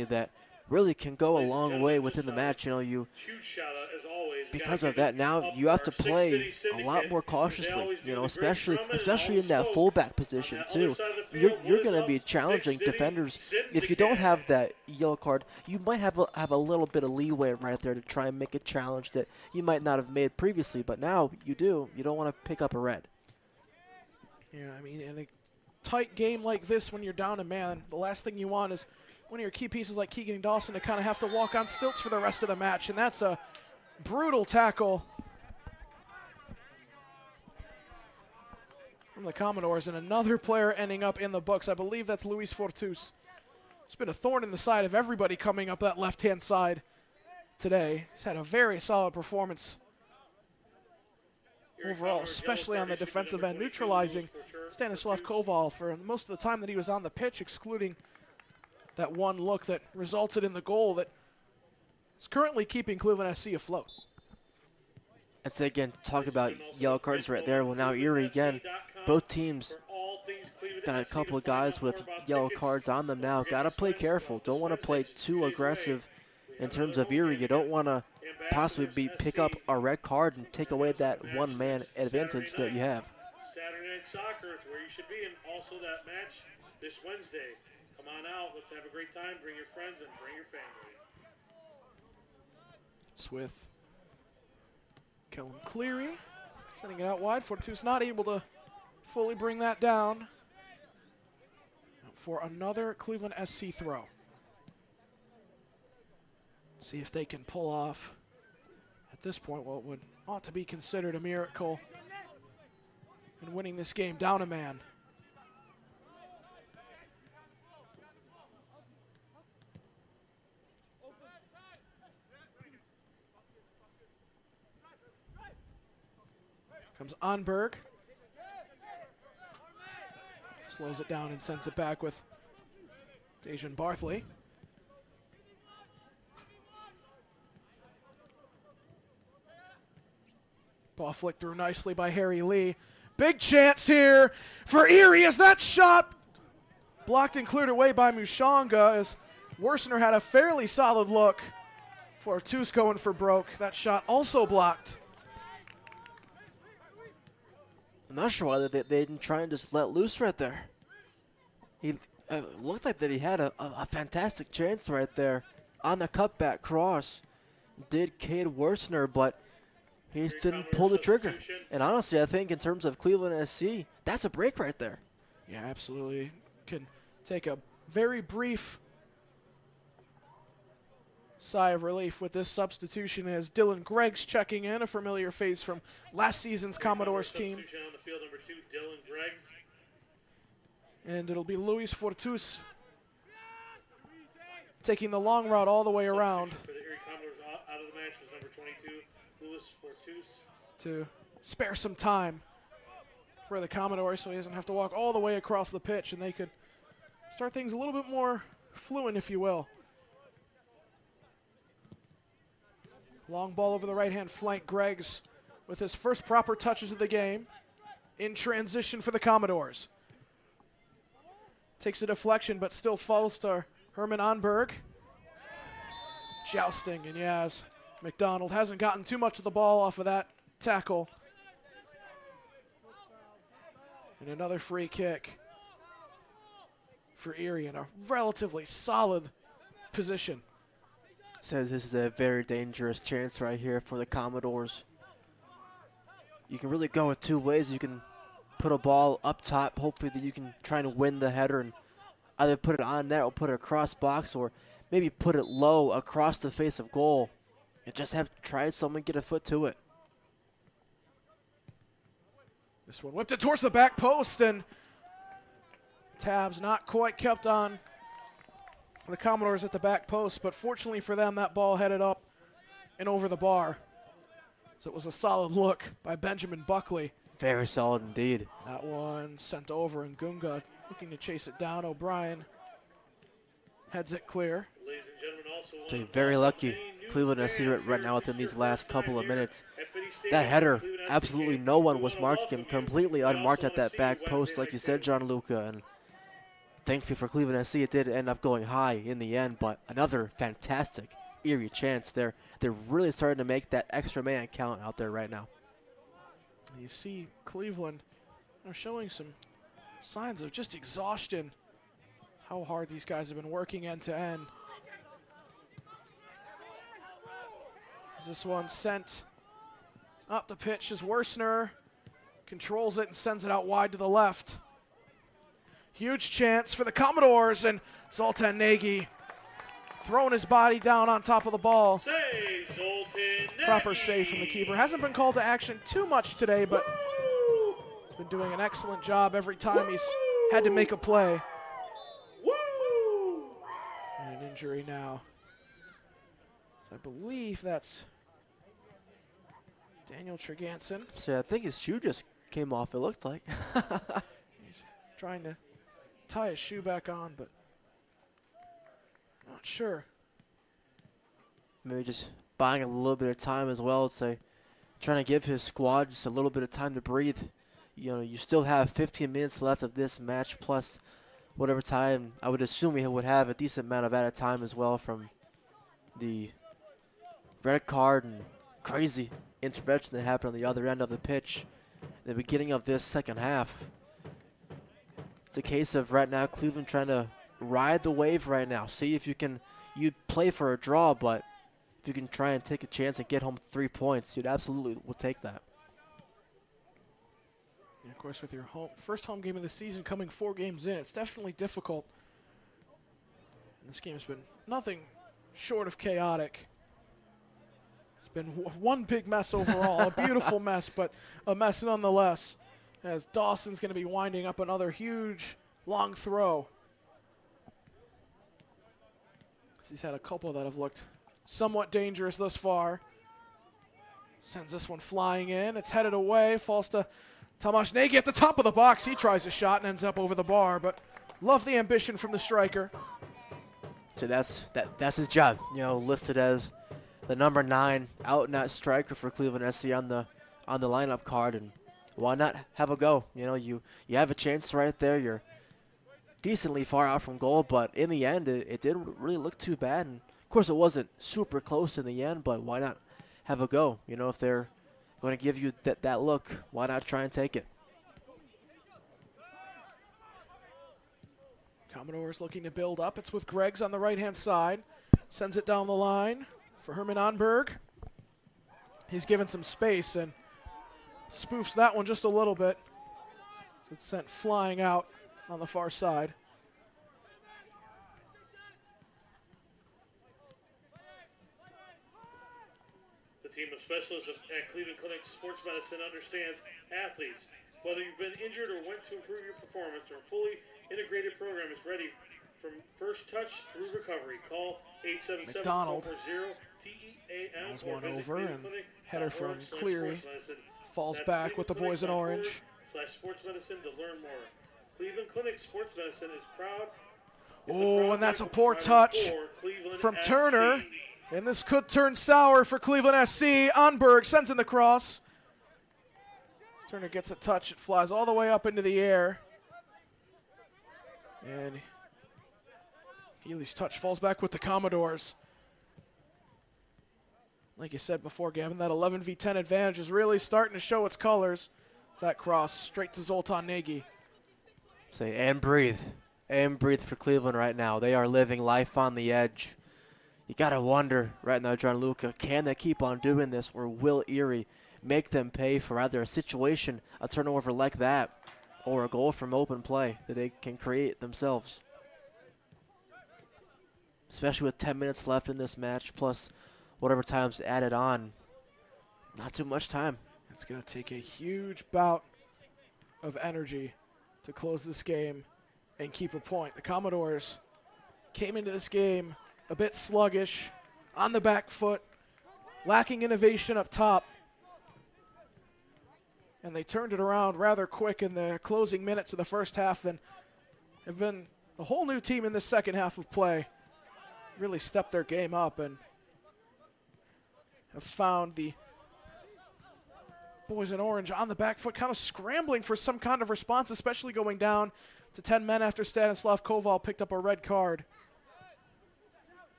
that really can go a long way within the match. You Huge shout out as always. because of that, now you have to play a lot more cautiously. Especially in that fullback position too. You're going to be challenging defenders. If you don't have that yellow card, you might have a little bit of leeway right there to try and make a challenge that you might not have made previously. But now you do. You don't want to pick up a red. Yeah, I mean, in a tight game like this, when you're down a man, the last thing you want is one of your key pieces like Keegan Dawson to kind of have to walk on stilts for the rest of the match, and that's a brutal tackle from the Commodores, and another player ending up in the books. I believe that's Luis Fortus. It's been a thorn in the side of everybody coming up that left-hand side today. He's had a very solid performance overall, especially on the defensive end, neutralizing Stanislav Koval for most of the time that he was on the pitch, excluding that one look that resulted in the goal that is currently keeping Cleveland SC afloat. And so again, talk about yellow cards right there. Well, now Erie again, both teams got a couple of guys with yellow cards on them now. Got to play careful. Don't want to play too aggressive in terms of Erie. You don't want to possibly pick up a red card and take away that one-man advantage that you have. Saturday Night Soccer, it's where you should be, and also that match this Wednesday. Come on out, let's have a great time, bring your friends and bring your family. It's with Kellen Cleary sending it out wide. Fortus not able to fully bring that down for another Cleveland SC throw. See if they can pull off at this point what ought to be considered a miracle in winning this game down a man. Comes Onberg. Slows it down and sends it back with Dejan Barthley. Ball flicked through nicely by Harry Lee. Big chance here for Erie as that shot blocked and cleared away by Mushanga as Worsener had a fairly solid look. Fortus going for broke. That shot also blocked. I'm not sure why they didn't try and just let loose right there. He looked like that he had a fantastic chance right there on the cutback cross. Did Cade Worsener, but he just didn't pull the trigger. And honestly, I think in terms of Cleveland SC, that's a break right there. Yeah, absolutely. Can take a very brief sigh of relief with this substitution as Dylan Greggs checking in, a familiar face from last season's Commodores team. Substitution on the field, number 2, Dylan Greggs. And it'll be Luis Fortus taking the long route all the way around For the Erie Commodores out of the match was number 22, Luis Fortus. to spare some time for the Commodores so he doesn't have to walk all the way across the pitch and they could start things a little bit more fluent, if you will. Long ball over the right-hand flank. Greggs with his first proper touches of the game in transition for the Commodores. Takes a deflection, but still falls to Herman Onberg. Jousting, and Yaz McDonald hasn't gotten too much of the ball off of that tackle. And another free kick for Erie in a relatively solid position. Says this is a very dangerous chance right here for the Commodores. You can really go with two ways. You can put a ball up top, hopefully that you can try and win the header and either put it on net or put it across box, or maybe put it low across the face of goal and just have to try someone get a foot to it. This one whipped it towards the back post, and tabs not quite kept on the Commodores at the back post, but fortunately for them, that ball headed up and over the bar. So it was a solid look by Benjamin Buckley. Very solid indeed. That one sent over, and Gunga looking to chase it down. O'Brien heads it clear. Ladies and gentlemen, also So very lucky Cleveland FC right now within these last couple of minutes. That header, absolutely no one was marking him, completely unmarked at that back post, like you said, Gianluca. And thankfully for Cleveland SC, it did end up going high in the end, but another fantastic Erie chance there. They're really starting to make that extra man count out there right now. You see Cleveland are showing some signs of just exhaustion, how hard these guys have been working end to end. This one sent up the pitch as Worsner controls it and sends it out wide to the left. Huge chance for the Commodores, and Zoltan Nagy throwing his body down on top of the ball. Save, Zoltan Proper Nagy. save from the keeper. Hasn't been called to action too much today, but he's been doing an excellent job every time he's had to make a play. Woo! And an injury now. So I believe that's Daniel Treganson. So I think his shoe just came off, it looked like. He's trying to tie his shoe back on, but not sure. Maybe just buying a little bit of time as well. Say, trying to give his squad just a little bit of time to breathe. You know, you still have 15 minutes left of this match, plus whatever time. I would assume he would have a decent amount of added time as well from the red card and crazy intervention that happened on the other end of the pitch in the beginning of this second half. It's a case of right now Cleveland trying to ride the wave right now. See if you can, you'd play for a draw, but if you can try and take a chance and get home 3 points, you'd absolutely will take that. And of course, with your first home game of the season coming 4 games in, it's definitely difficult. And this game's been nothing short of chaotic. It's been one big mess overall, a beautiful mess, but a mess nonetheless, as Dawson's going to be winding up another huge, long throw. He's had a couple that have looked somewhat dangerous thus far. Sends this one flying in. It's headed away. Falls to Tomasz Nagy at the top of the box. He tries a shot and ends up over the bar, but love the ambition from the striker. So that's his job. You know, listed as the number 9 out-and-out striker for Cleveland SC on the lineup card, and why not have a go? You know, you have a chance right there. You're decently far out from goal, but in the end, it didn't really look too bad. And of course, it wasn't super close in the end, but why not have a go? You know, if they're going to give you that look, why not try and take it? Commodores looking to build up. It's with Greggs on the right-hand side. Sends it down the line for Herman Onberg. He's given some space and spoofs that one just a little bit. So it's sent flying out on the far side. The team of specialists at Cleveland Clinic Sports Medicine understands athletes Whether you've been injured or want to improve your performance, our fully integrated program is ready from first touch through recovery. Call 877-440-TEAM Rolls or one visit over, and header from clevelandfc.org/sportsmedicine. Cleary. Falls That's back with the boys in orange. clevelandclinic.org/sportsmedicine to learn more. Cleveland Clinic Sports Medicine is proud. Oh, and that's a poor touch from Turner. And this could turn sour for Cleveland SC. Onberg sends in the cross. Turner gets a touch. It flies all the way up into the air. And Healy's touch falls back with the Commodores. Like you said before, Gavin, that 11v10 advantage is really starting to show its colors. That cross straight to Zoltan Nagy. Say, and breathe. And breathe for Cleveland right now. They are living life on the edge. You got to wonder right now, Gianluca, can they keep on doing this, or will Erie make them pay for either a situation, a turnover like that, or a goal from open play that they can create themselves? Especially with 10 minutes left in this match, plus whatever time's added on. Not too much time. It's going to take a huge bout of energy to close this game and keep a point. The Commodores came into this game a bit sluggish, on the back foot, lacking innovation up top. And they turned it around rather quick in the closing minutes of the first half, and have been a whole new team in this second half of play. Really stepped their game up and have found the boys in orange on the back foot, kind of scrambling for some kind of response, especially going down to 10 men after Stanislav Koval picked up a red card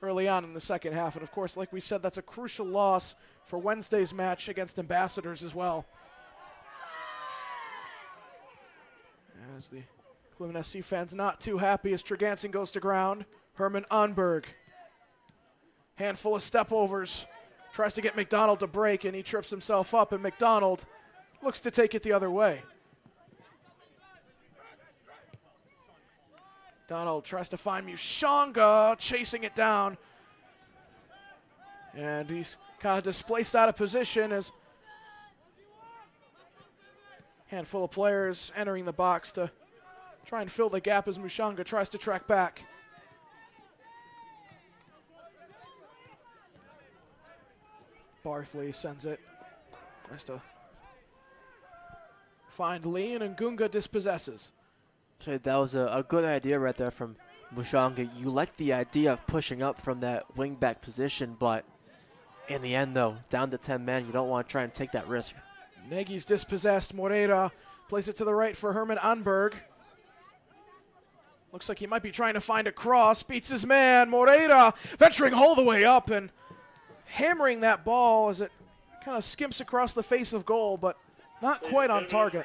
early on in the second half. And of course, like we said, that's a crucial loss for Wednesday's match against Ambassadors as well. As the Cleveland SC fans not too happy as Treganson goes to ground. Herman Onberg. Handful of step overs. Tries to get McDonald to break, and he trips himself up, and McDonald looks to take it the other way. Donald tries to find Mushonga, chasing it down. And he's kind of displaced out of position as handful of players entering the box to try and fill the gap as Mushonga tries to track back. Barthley sends it. Tries to find Lee, and Ngunga dispossesses. So that was a good idea right there from Mushonga. You like the idea of pushing up from that wing-back position, but in the end, though, down to 10 men, you don't want to try and take that risk. Nagy's dispossessed. Moreira plays it to the right for Herman Onberg. Looks like he might be trying to find a cross. Beats his man. Moreira venturing all the way up and hammering that ball as it kind of skimps across the face of goal, but not quite on target.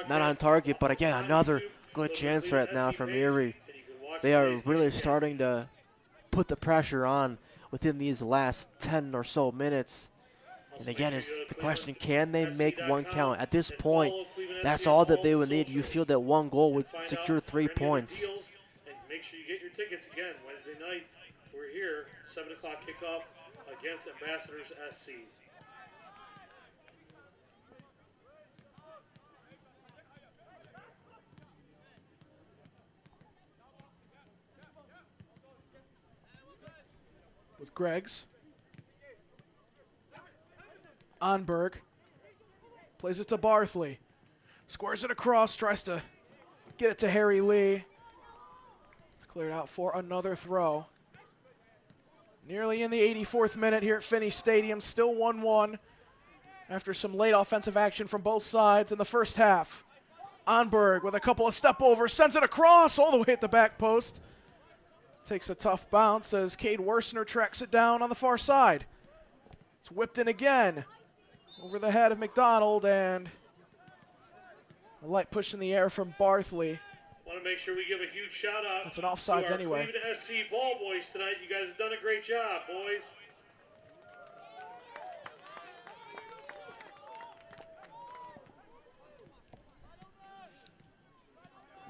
Not on target, but again, another good chance right now from Erie. They are really starting to put the pressure on within these last 10 or so minutes. And again, is the question, can they make one count? At this point, that's all that they would need. You feel that one goal would secure 3 points. And make sure you get your tickets again. Wednesday night, we're here, 7 o'clock kickoff against Ambassadors SC. With Greggs. Onberg plays it to Barthley. Squares it across, tries to get it to Harry Lee. It's cleared out for another throw. Nearly in the 84th minute here at Finnie Stadium, still 1-1 after some late offensive action from both sides in the first half. Onberg with a couple of step overs, sends it across all the way at the back post. Takes a tough bounce as Cade Worsner tracks it down on the far side. It's whipped in again over the head of McDonald, and a light push in the air from Barthley. Want to make sure we give a huge shout out. It's an offsides to our anyway. Cleveland SC ball boys tonight. You guys have done a great job, boys.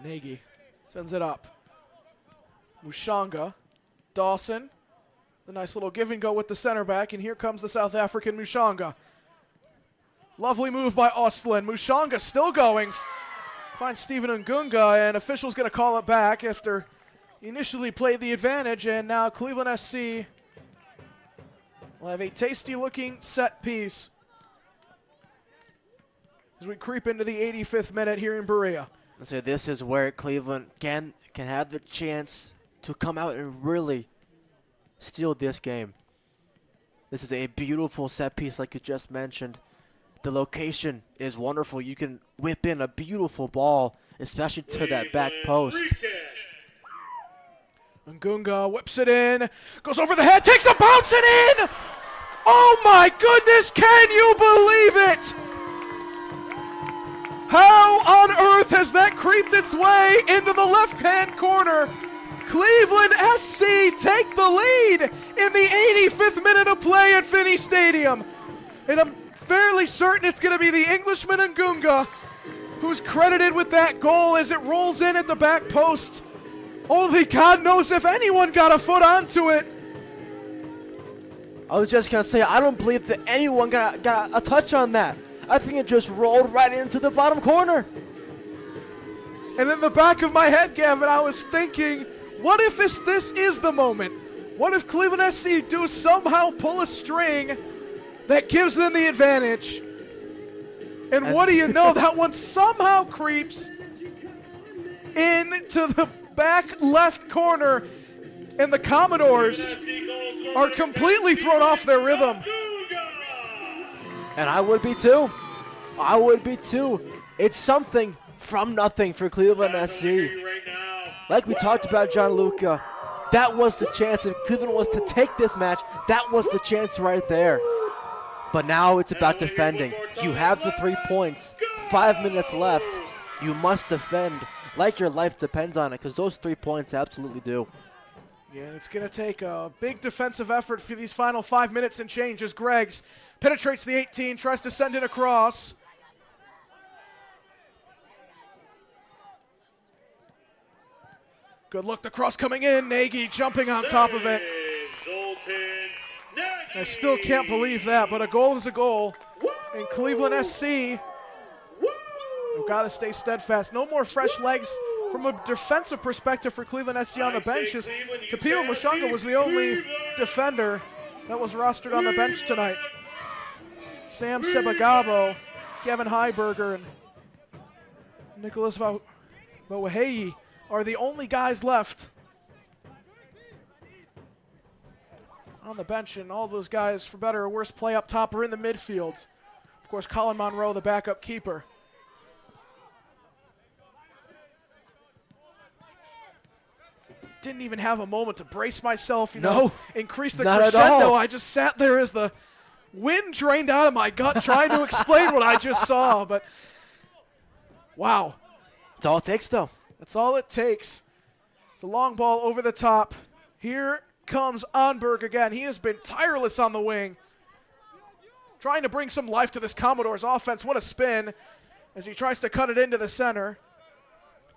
Nagy sends it up. Mushonga, Dawson, the nice little give and go with the center back, and here comes the South African Mushonga. Lovely move by Ostlund. Mushanga still going. Finds Stephen Ngunga, and official's going to call it back after he initially played the advantage, and now Cleveland SC will have a tasty-looking set piece as we creep into the 85th minute here in Berea. So this is where Cleveland can have the chance to come out and really steal this game. This is a beautiful set piece like you just mentioned. The location is wonderful. You can whip in a beautiful ball, especially to that back post. Ngunga whips it in, goes over the head, takes a bounce and in! Oh my goodness, can you believe it? How on earth has that creeped its way into the left-hand corner? Cleveland SC take the lead in the 85th minute of play at Finnie Stadium. And I'm fairly certain it's going to be the Englishman Ngunga who's credited with that goal as it rolls in at the back post. Only God knows if anyone got a foot onto it. I was just going to say, I don't believe that anyone got a touch on that. I think it just rolled right into the bottom corner. And in the back of my head, Gavin, I was thinking, what if this is the moment? What if Cleveland SC do somehow pull a string that gives them the advantage? And what do you know, that one somehow creeps into the back left corner, and the Commodores are completely thrown off their rhythm. And I would be too. I would be too. It's something from nothing for Cleveland SC. Like we talked about, Gianluca, that was the chance. If Cleveland was to take this match, that was the chance right there. But now it's about defending. You have the 3 points, 5 minutes left. You must defend like your life depends on it, because those 3 points absolutely do. Yeah, it's going to take a big defensive effort for these final 5 minutes and change as Greggs penetrates the 18, tries to send it across. Good look, the cross coming in. Nagy jumping on top of it. I still can't believe that, but a goal is a goal. And Cleveland SC, we've got to stay steadfast. No more fresh legs from a defensive perspective for Cleveland SC on the bench. Tapio Mushanga was the only defender that was rostered on the bench tonight. Sam Sebagabo, Gavin Heiberger, and Nicholas Vauhei are the only guys left on the bench, and all those guys, for better or worse, play up top or in the midfield. Of course, Colin Monroe, the backup keeper. Didn't even have a moment to brace myself, increase the crescendo. I just sat there as the wind drained out of my gut trying to explain what I just saw. But, wow. That's all it takes, though. That's all it takes. It's a long ball over the top. Here comes Onberg again. He has been tireless on the wing, trying to bring some life to this Commodores offense. What a spin as he tries to cut it into the center.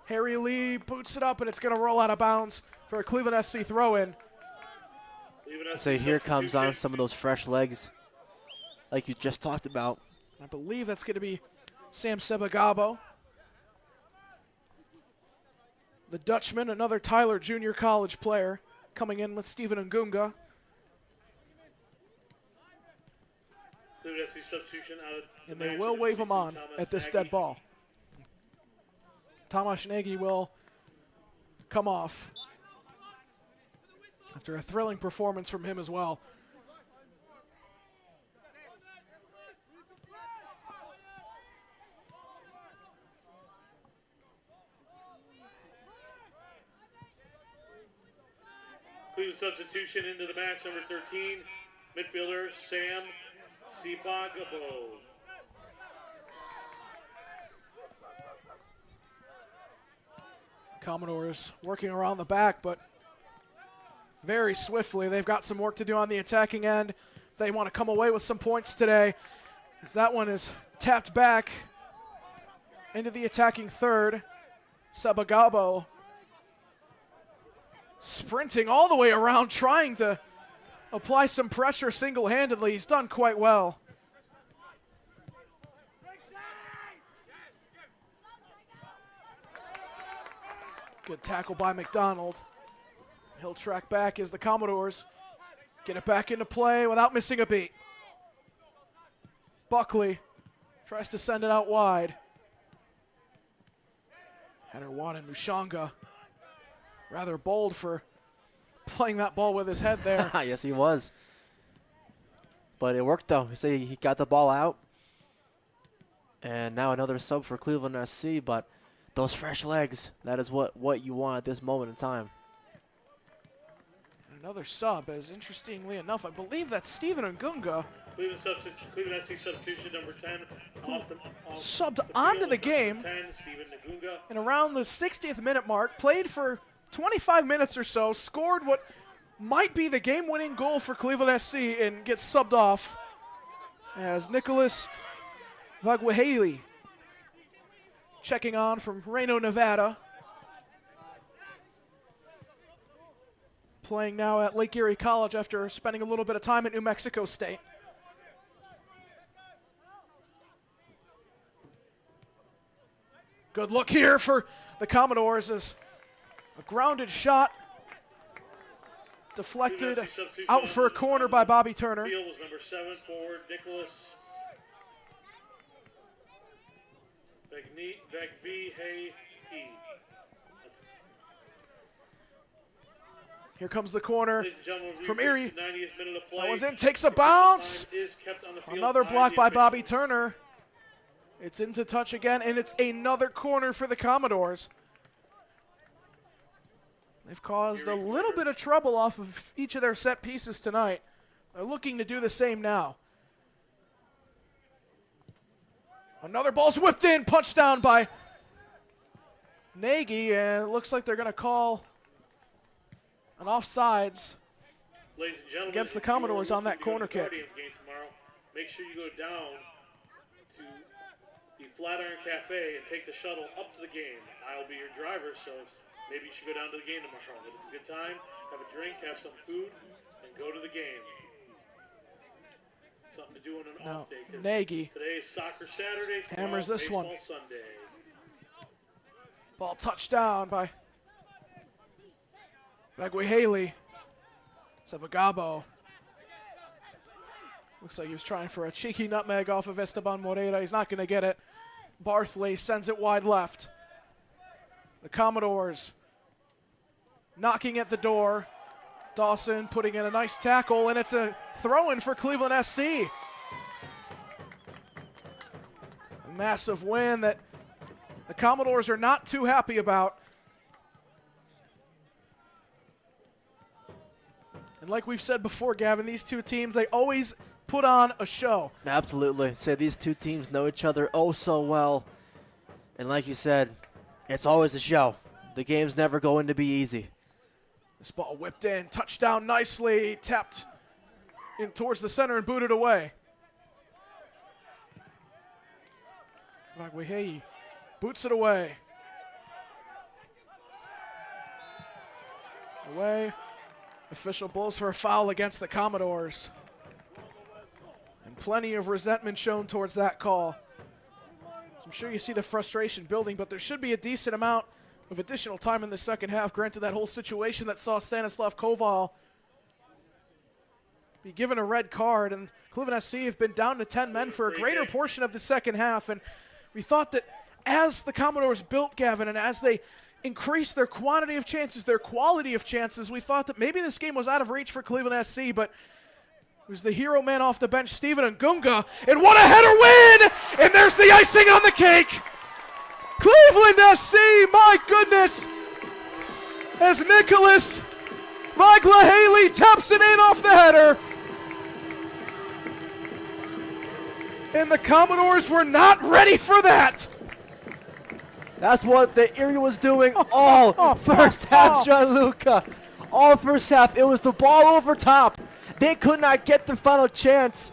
Harry Lee boots it up, and it's going to roll out of bounds for a Cleveland SC throw-in. So here comes on some of those fresh legs like you just talked about. I believe that's going to be Sam Sebagabo, the Dutchman, another Tyler Junior College player, coming in with Stephen Ngunga. And they will wave him on at this dead ball. Tomasz Nagy will come off after a thrilling performance from him as well. Cleveland substitution into the match, number 13, midfielder Sam Sebagabo. Commodores working around the back, but very swiftly. They've got some work to do on the attacking end if they want to come away with some points today, as that one is tapped back into the attacking third. Sebagabo sprinting all the way around, trying to apply some pressure single-handedly. He's done quite well. Good tackle by McDonald. He'll track back as the Commodores get it back into play without missing a beat. Buckley tries to send it out wide. Header wanted Mushanga. Rather bold for playing that ball with his head there. Yes, he was. But it worked, though. He got the ball out. And now another sub for Cleveland SC, but those fresh legs, that is what you want at this moment in time. Another sub, as interestingly enough, I believe that's Stephen Ngunga. Cleveland SC substitution number 10. Subbed onto the game 10, Stephen Ngunga. and around the 60th minute mark, played for 25 minutes or so, scored what might be the game-winning goal for Cleveland SC and gets subbed off as Nicholas Vaguaheli checking on from Reno, Nevada. Playing now at Lake Erie College after spending a little bit of time at New Mexico State. Good look here for the Commodores as a grounded shot deflected out for a corner by Bobby Turner. Field was number 7 forward Nicholas Vagvihe. Here comes the corner from Erie. 90th minute of play. That one's in, takes a bounce. Is kept on the field Another by block the by official. Bobby Turner. It's into touch again, and it's another corner for the Commodores. They've caused a little bit of trouble off of each of their set pieces tonight. They're looking to do the same now. Another ball's whipped in, punched down by Nagy, and it looks like they're going to call an offsides Ladies and gentlemen, against the if you are Commodores on that looking to go corner to the kick. Guardians game tomorrow, make sure you go down to the Flatiron Cafe and take the shuttle up to the game. I'll be your driver, so maybe you should go down to the game tomorrow. But it's a good time. Have a drink, have some food, and go to the game. Something to do on an off day. 'Cause Nagy today is soccer Saturday. hammers this baseball one. Sunday. Ball touched down by Vaguaheli. Sabagabo. Looks like he was trying for a cheeky nutmeg off of Esteban Moreira. He's not going to get it. Barthley sends it wide left. The Commodores knocking at the door. Dawson putting in a nice tackle, and it's a throw-in for Cleveland SC. A massive win that the Commodores are not too happy about. And like we've said before, Gavin, these two teams, they always put on a show. Absolutely. Say these two teams know each other oh so well. And like you said, it's always a show. The game's never going to be easy. This ball whipped in, touchdown nicely, tapped in towards the center and booted away. Vaguaheli boots it away. Away. Official blows for a foul against the Commodores. And plenty of resentment shown towards that call. So I'm sure you see the frustration building, but there should be a decent amount of additional time in the second half. Granted, that whole situation that saw Stanislav Koval be given a red card, and Cleveland SC have been down to 10 men for a greater portion of the second half. And we thought that as the Commodores built, Gavin, and as they increased their quantity of chances, their quality of chances, we thought that maybe this game was out of reach for Cleveland SC, but it was the hero man off the bench, Stephen Ngunga, and what a header win! And there's the icing on the cake! Cleveland SC, my goodness! As Nicholas Vaguaheli taps it in off the header. And the Commodores were not ready for that. That's what the Erie was doing all first half, Gianluca. All first half, it was the ball over top. They could not get the final chance.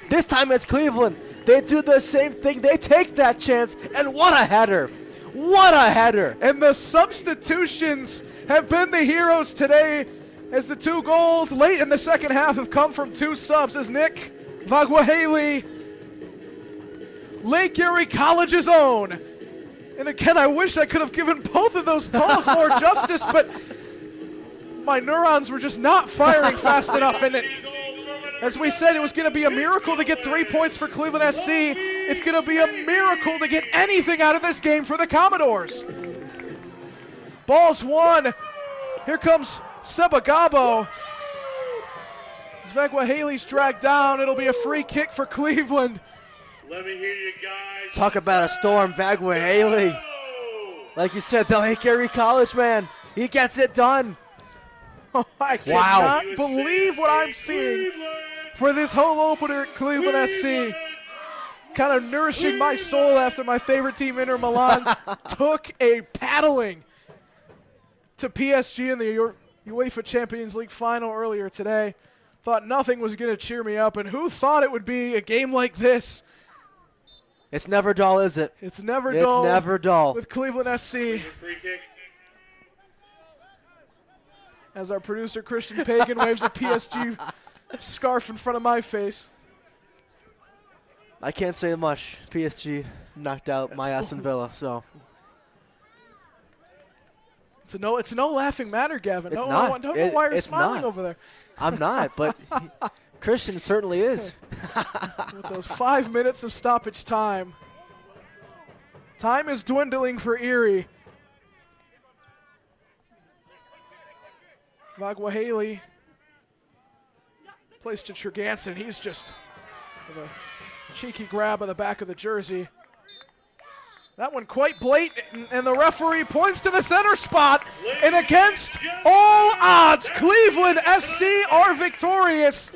This time it's Cleveland. They do the same thing. They take that chance, and what a header. What a header. And the substitutions have been the heroes today, as the two goals late in the second half have come from two subs, as Nick Vaguaheli, Lake Erie College's own, And again, I wish I could have given both of those calls more justice, but my neurons were just not firing fast enough. And as we said, it was going to be a miracle to get 3 points for Cleveland SC. It's going to be a miracle to get anything out of this game for the Commodores. Ball's won. Here comes Sebagabo. Zvegwa Haley's dragged down. It'll be a free kick for Cleveland. Let me hear you guys. Talk about a storm, Vagwa Haley. Like you said, the Lake Erie College man. He gets it done. I cannot believe what I'm seeing for this home opener at Cleveland SC. Kind of nourishing my soul after my favorite team, Inter Milan, took a paddling to PSG in the UEFA Champions League final earlier today. Thought nothing was going to cheer me up, and who thought it would be a game like this? It's never dull, is it? It's never dull. It's never dull. With Cleveland SC. Free kick. As our producer Christian Pagan waves a PSG scarf in front of my face. I can't say much. PSG knocked out my Aston Villa, so. It's no laughing matter, Gavin. It's not. Don't know why you're smiling not. over there. I'm not, but Christian certainly is. With those 5 minutes of stoppage time. Time is dwindling for Erie. Vagwa Haley plays to Treganson. He's just with a cheeky grab of the back of the jersey. That one quite blatant, and the referee points to the center spot. And against all odds, Cleveland SC are victorious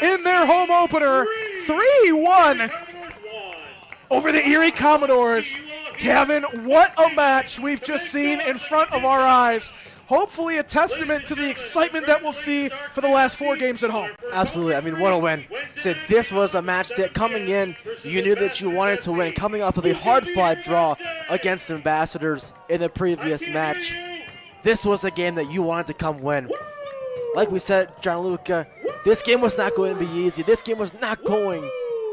in their home opener, 3-1 over the Erie Commodores. Kevin, what a match we've just seen in front of our eyes. Hopefully a testament to the excitement that we'll see for the last 4 games at home. Absolutely. I mean, what a win. Said this was a match that coming in, you knew that you wanted to win. Coming off of a hard-fought draw against Ambassadors in the previous match, this was a game that you wanted to come win. Like we said, Gianluca, this game was not going to be easy. This game was not going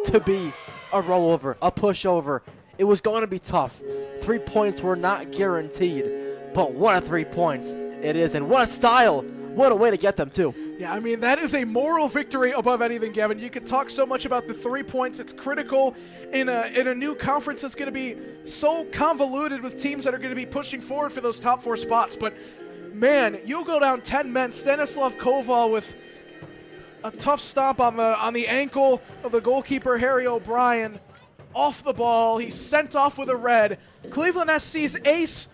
to be a rollover, a pushover. It was going to be tough. 3 points were not guaranteed, but what a 3 points it is, and what a style. What a way to get them, too. Yeah, I mean, that is a moral victory above anything, Gavin. You could talk so much about the 3 points. It's critical in a new conference that's going to be so convoluted with teams that are going to be pushing forward for those top 4 spots. But, man, you go down 10 men. Stanislav Koval with a tough stomp on the ankle of the goalkeeper, Harry O'Brien. Off the ball. He's sent off with a red. Cleveland SC's ace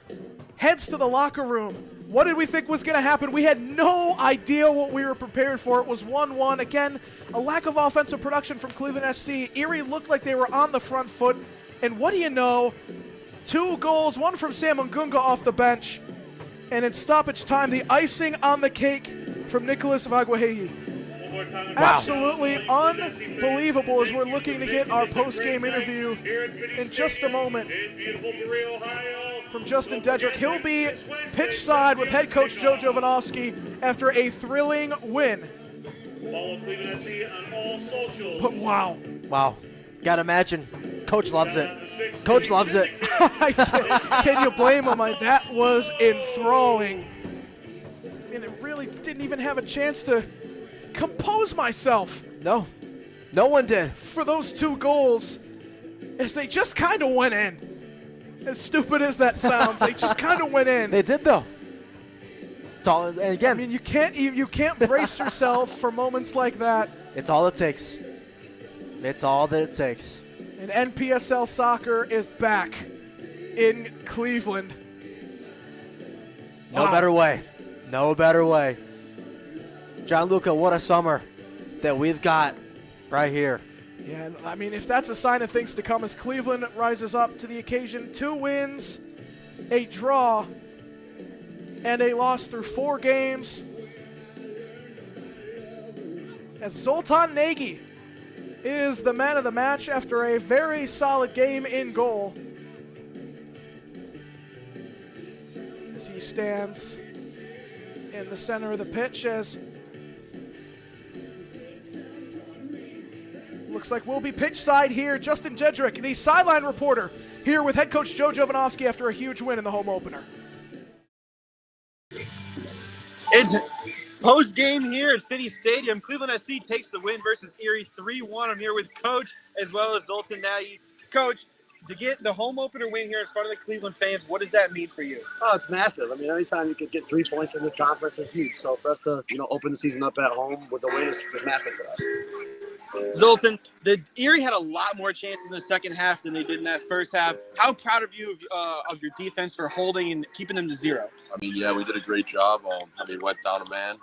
heads to the locker room. What did we think was going to happen? We had no idea what we were prepared for. It was 1-1. Again, a lack of offensive production from Cleveland SC. Erie looked like they were on the front foot. And what do you know? 2 goals, one from Sam Ngunga off the bench. And in stoppage time, the icing on the cake from Nicholas Vagwaheyi. Absolutely unbelievable as we're looking to get our post-game interview in just a moment from Justin Dedrick. He'll be pitch side with head coach Joe Jovanovski after a thrilling win. But wow. Wow. Gotta imagine. Coach loves it. Coach loves it. Can you blame him? That was enthralling. And it really didn't even have a chance to compose myself. No. No one did. For those 2 goals, as they just kind of went in. As stupid as that sounds, they just kind of went in. They did, though. And again, I mean, you can't brace yourself for moments like that. It's all it takes. It's all that it takes. And NPSL soccer is back in Cleveland. No better way. No better way. Gianluca, what a summer that we've got right here. Yeah, I mean, if that's a sign of things to come as Cleveland rises up to the occasion, 2 wins, a draw, and a loss through 4 games. As Zoltan Nagy is the man of the match after a very solid game in goal. As he stands in the center of the pitch as looks like we'll be pitch side here. Justin Jedrick, the sideline reporter here with head coach Joe Jovanovski after a huge win in the home opener. It's post-game here at Finnie Stadium. Cleveland SC takes the win versus Erie 3-1. I'm here with Coach as well as Zoltan Nagy. Coach, to get the home opener win here in front of the Cleveland fans, what does that mean for you? Oh, it's massive. I mean, anytime you could get 3 points in this conference is huge. So for us to, open the season up at home with a win is massive for us. Zoltan, the Erie had a lot more chances in the second half than they did in that first half. How proud of you of your defense for holding and keeping them to 0? I mean, yeah, we did a great job. Went down a man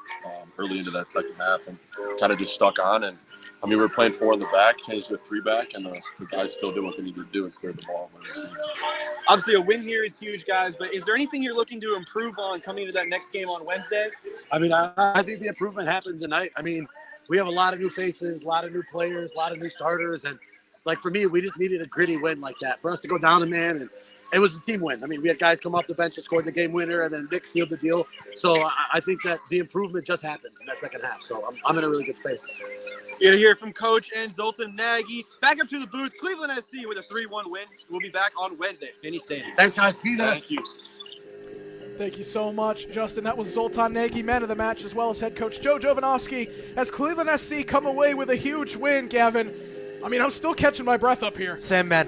early into that second half and kind of just stuck on. And, we were playing 4 in the back, changed to 3 back, and the guys still did what they needed to do and clear the ball. Obviously, a win here is huge, guys, but is there anything you're looking to improve on coming into that next game on Wednesday? I mean, I think the improvement happened tonight. I mean, we have a lot of new faces, a lot of new players, a lot of new starters. And, for me, we just needed a gritty win like that for us to go down a man. And it was a team win. I mean, we had guys come off the bench and scored the game winner, and then Nick sealed the deal. So I think that the improvement just happened in that second half. So I'm in a really good space. You're going to hear from Coach and Zoltan Nagy. Back up to the booth, Cleveland SC with a 3-1 win. We'll be back on Wednesday at Finnie Stadium. Thanks, guys. Be there. Thank you. Thank you so much, Justin. That was Zoltan Nagy, man of the match, as well as head coach Joe Jovanovski, as Cleveland SC come away with a huge win, Gavin. I mean, I'm still catching my breath up here. Same, man.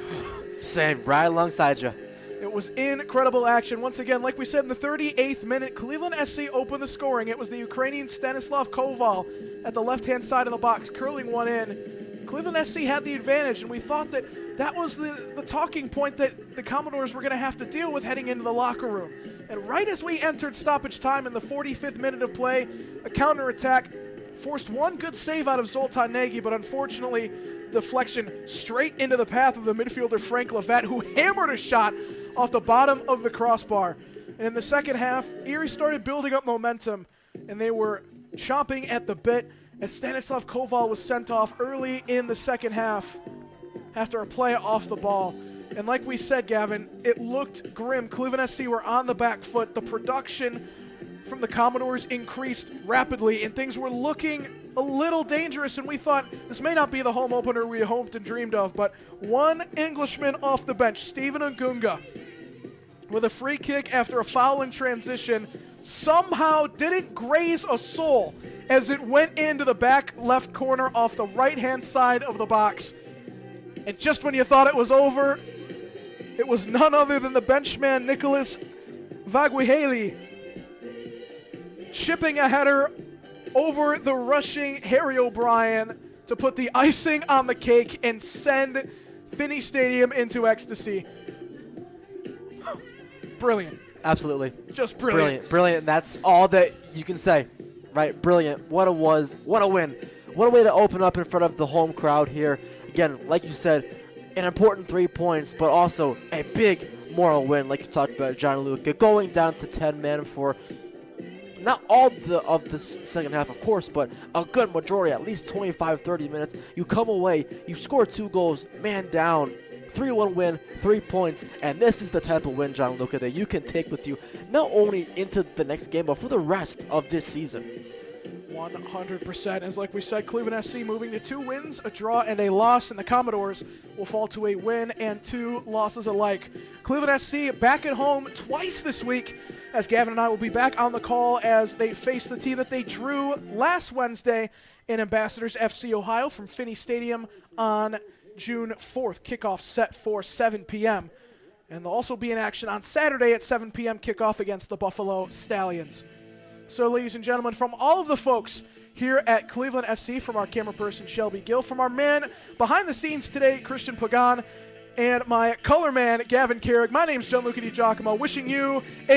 Same. Right alongside you. It was incredible action. Once again, like we said, in the 38th minute, Cleveland SC opened the scoring. It was the Ukrainian Stanislav Koval at the left-hand side of the box, curling one in. Cleveland SC had the advantage, and we thought that was the talking point that the Commodores were going to have to deal with heading into the locker room. And right as we entered stoppage time in the 45th minute of play, a counterattack forced one good save out of Zoltan Nagy, but unfortunately, deflection straight into the path of the midfielder Frank Levette, who hammered a shot off the bottom of the crossbar. And in the second half, Erie started building up momentum, and they were chomping at the bit as Stanislav Koval was sent off early in the second half after a play off the ball. And like we said, Gavin, it looked grim. Cleveland SC were on the back foot. The production from the Commodores increased rapidly, and things were looking a little dangerous, and we thought this may not be the home opener we hoped and dreamed of, but one Englishman off the bench, Stephen Ngunga, with a free kick after a foul in transition, somehow didn't graze a soul as it went into the back left corner off the right-hand side of the box. And just when you thought it was over, it was none other than the benchman Nicholas Vaguiheli chipping a header over the rushing Harry O'Brien to put the icing on the cake and send Finnie Stadium into ecstasy. Brilliant. Absolutely. Just brilliant. Brilliant. That's all that you can say. Right? Brilliant. What a win. What a way to open up in front of the home crowd here. Again, like you said, an important 3 points, but also a big moral win, like you talked about, Gianluca, going down to 10 men for not all of the second half, of course, but a good majority, at least 25, 30 minutes. You come away, you score 2 goals, man down, 3-1 win, 3 points, and this is the type of win, Gianluca, that you can take with you not only into the next game, but for the rest of this season. 100%. As like we said, Cleveland SC moving to 2 wins, a draw, and a loss, and the Commodores will fall to a win and 2 losses alike. Cleveland SC back at home twice this week, as Gavin and I will be back on the call as they face the team that they drew last Wednesday in Ambassadors FC Ohio from Finnie Stadium on June 4th. Kickoff set for 7 p.m. And they'll also be in action on Saturday at 7 p.m. kickoff against the Buffalo Stallions. So, ladies and gentlemen, from all of the folks here at Cleveland SC, from our camera person, Shelby Gill, from our man behind the scenes today, Christian Pagan, and my color man, Gavin Carrick, my name's Gianluca Di Giacomo, wishing you a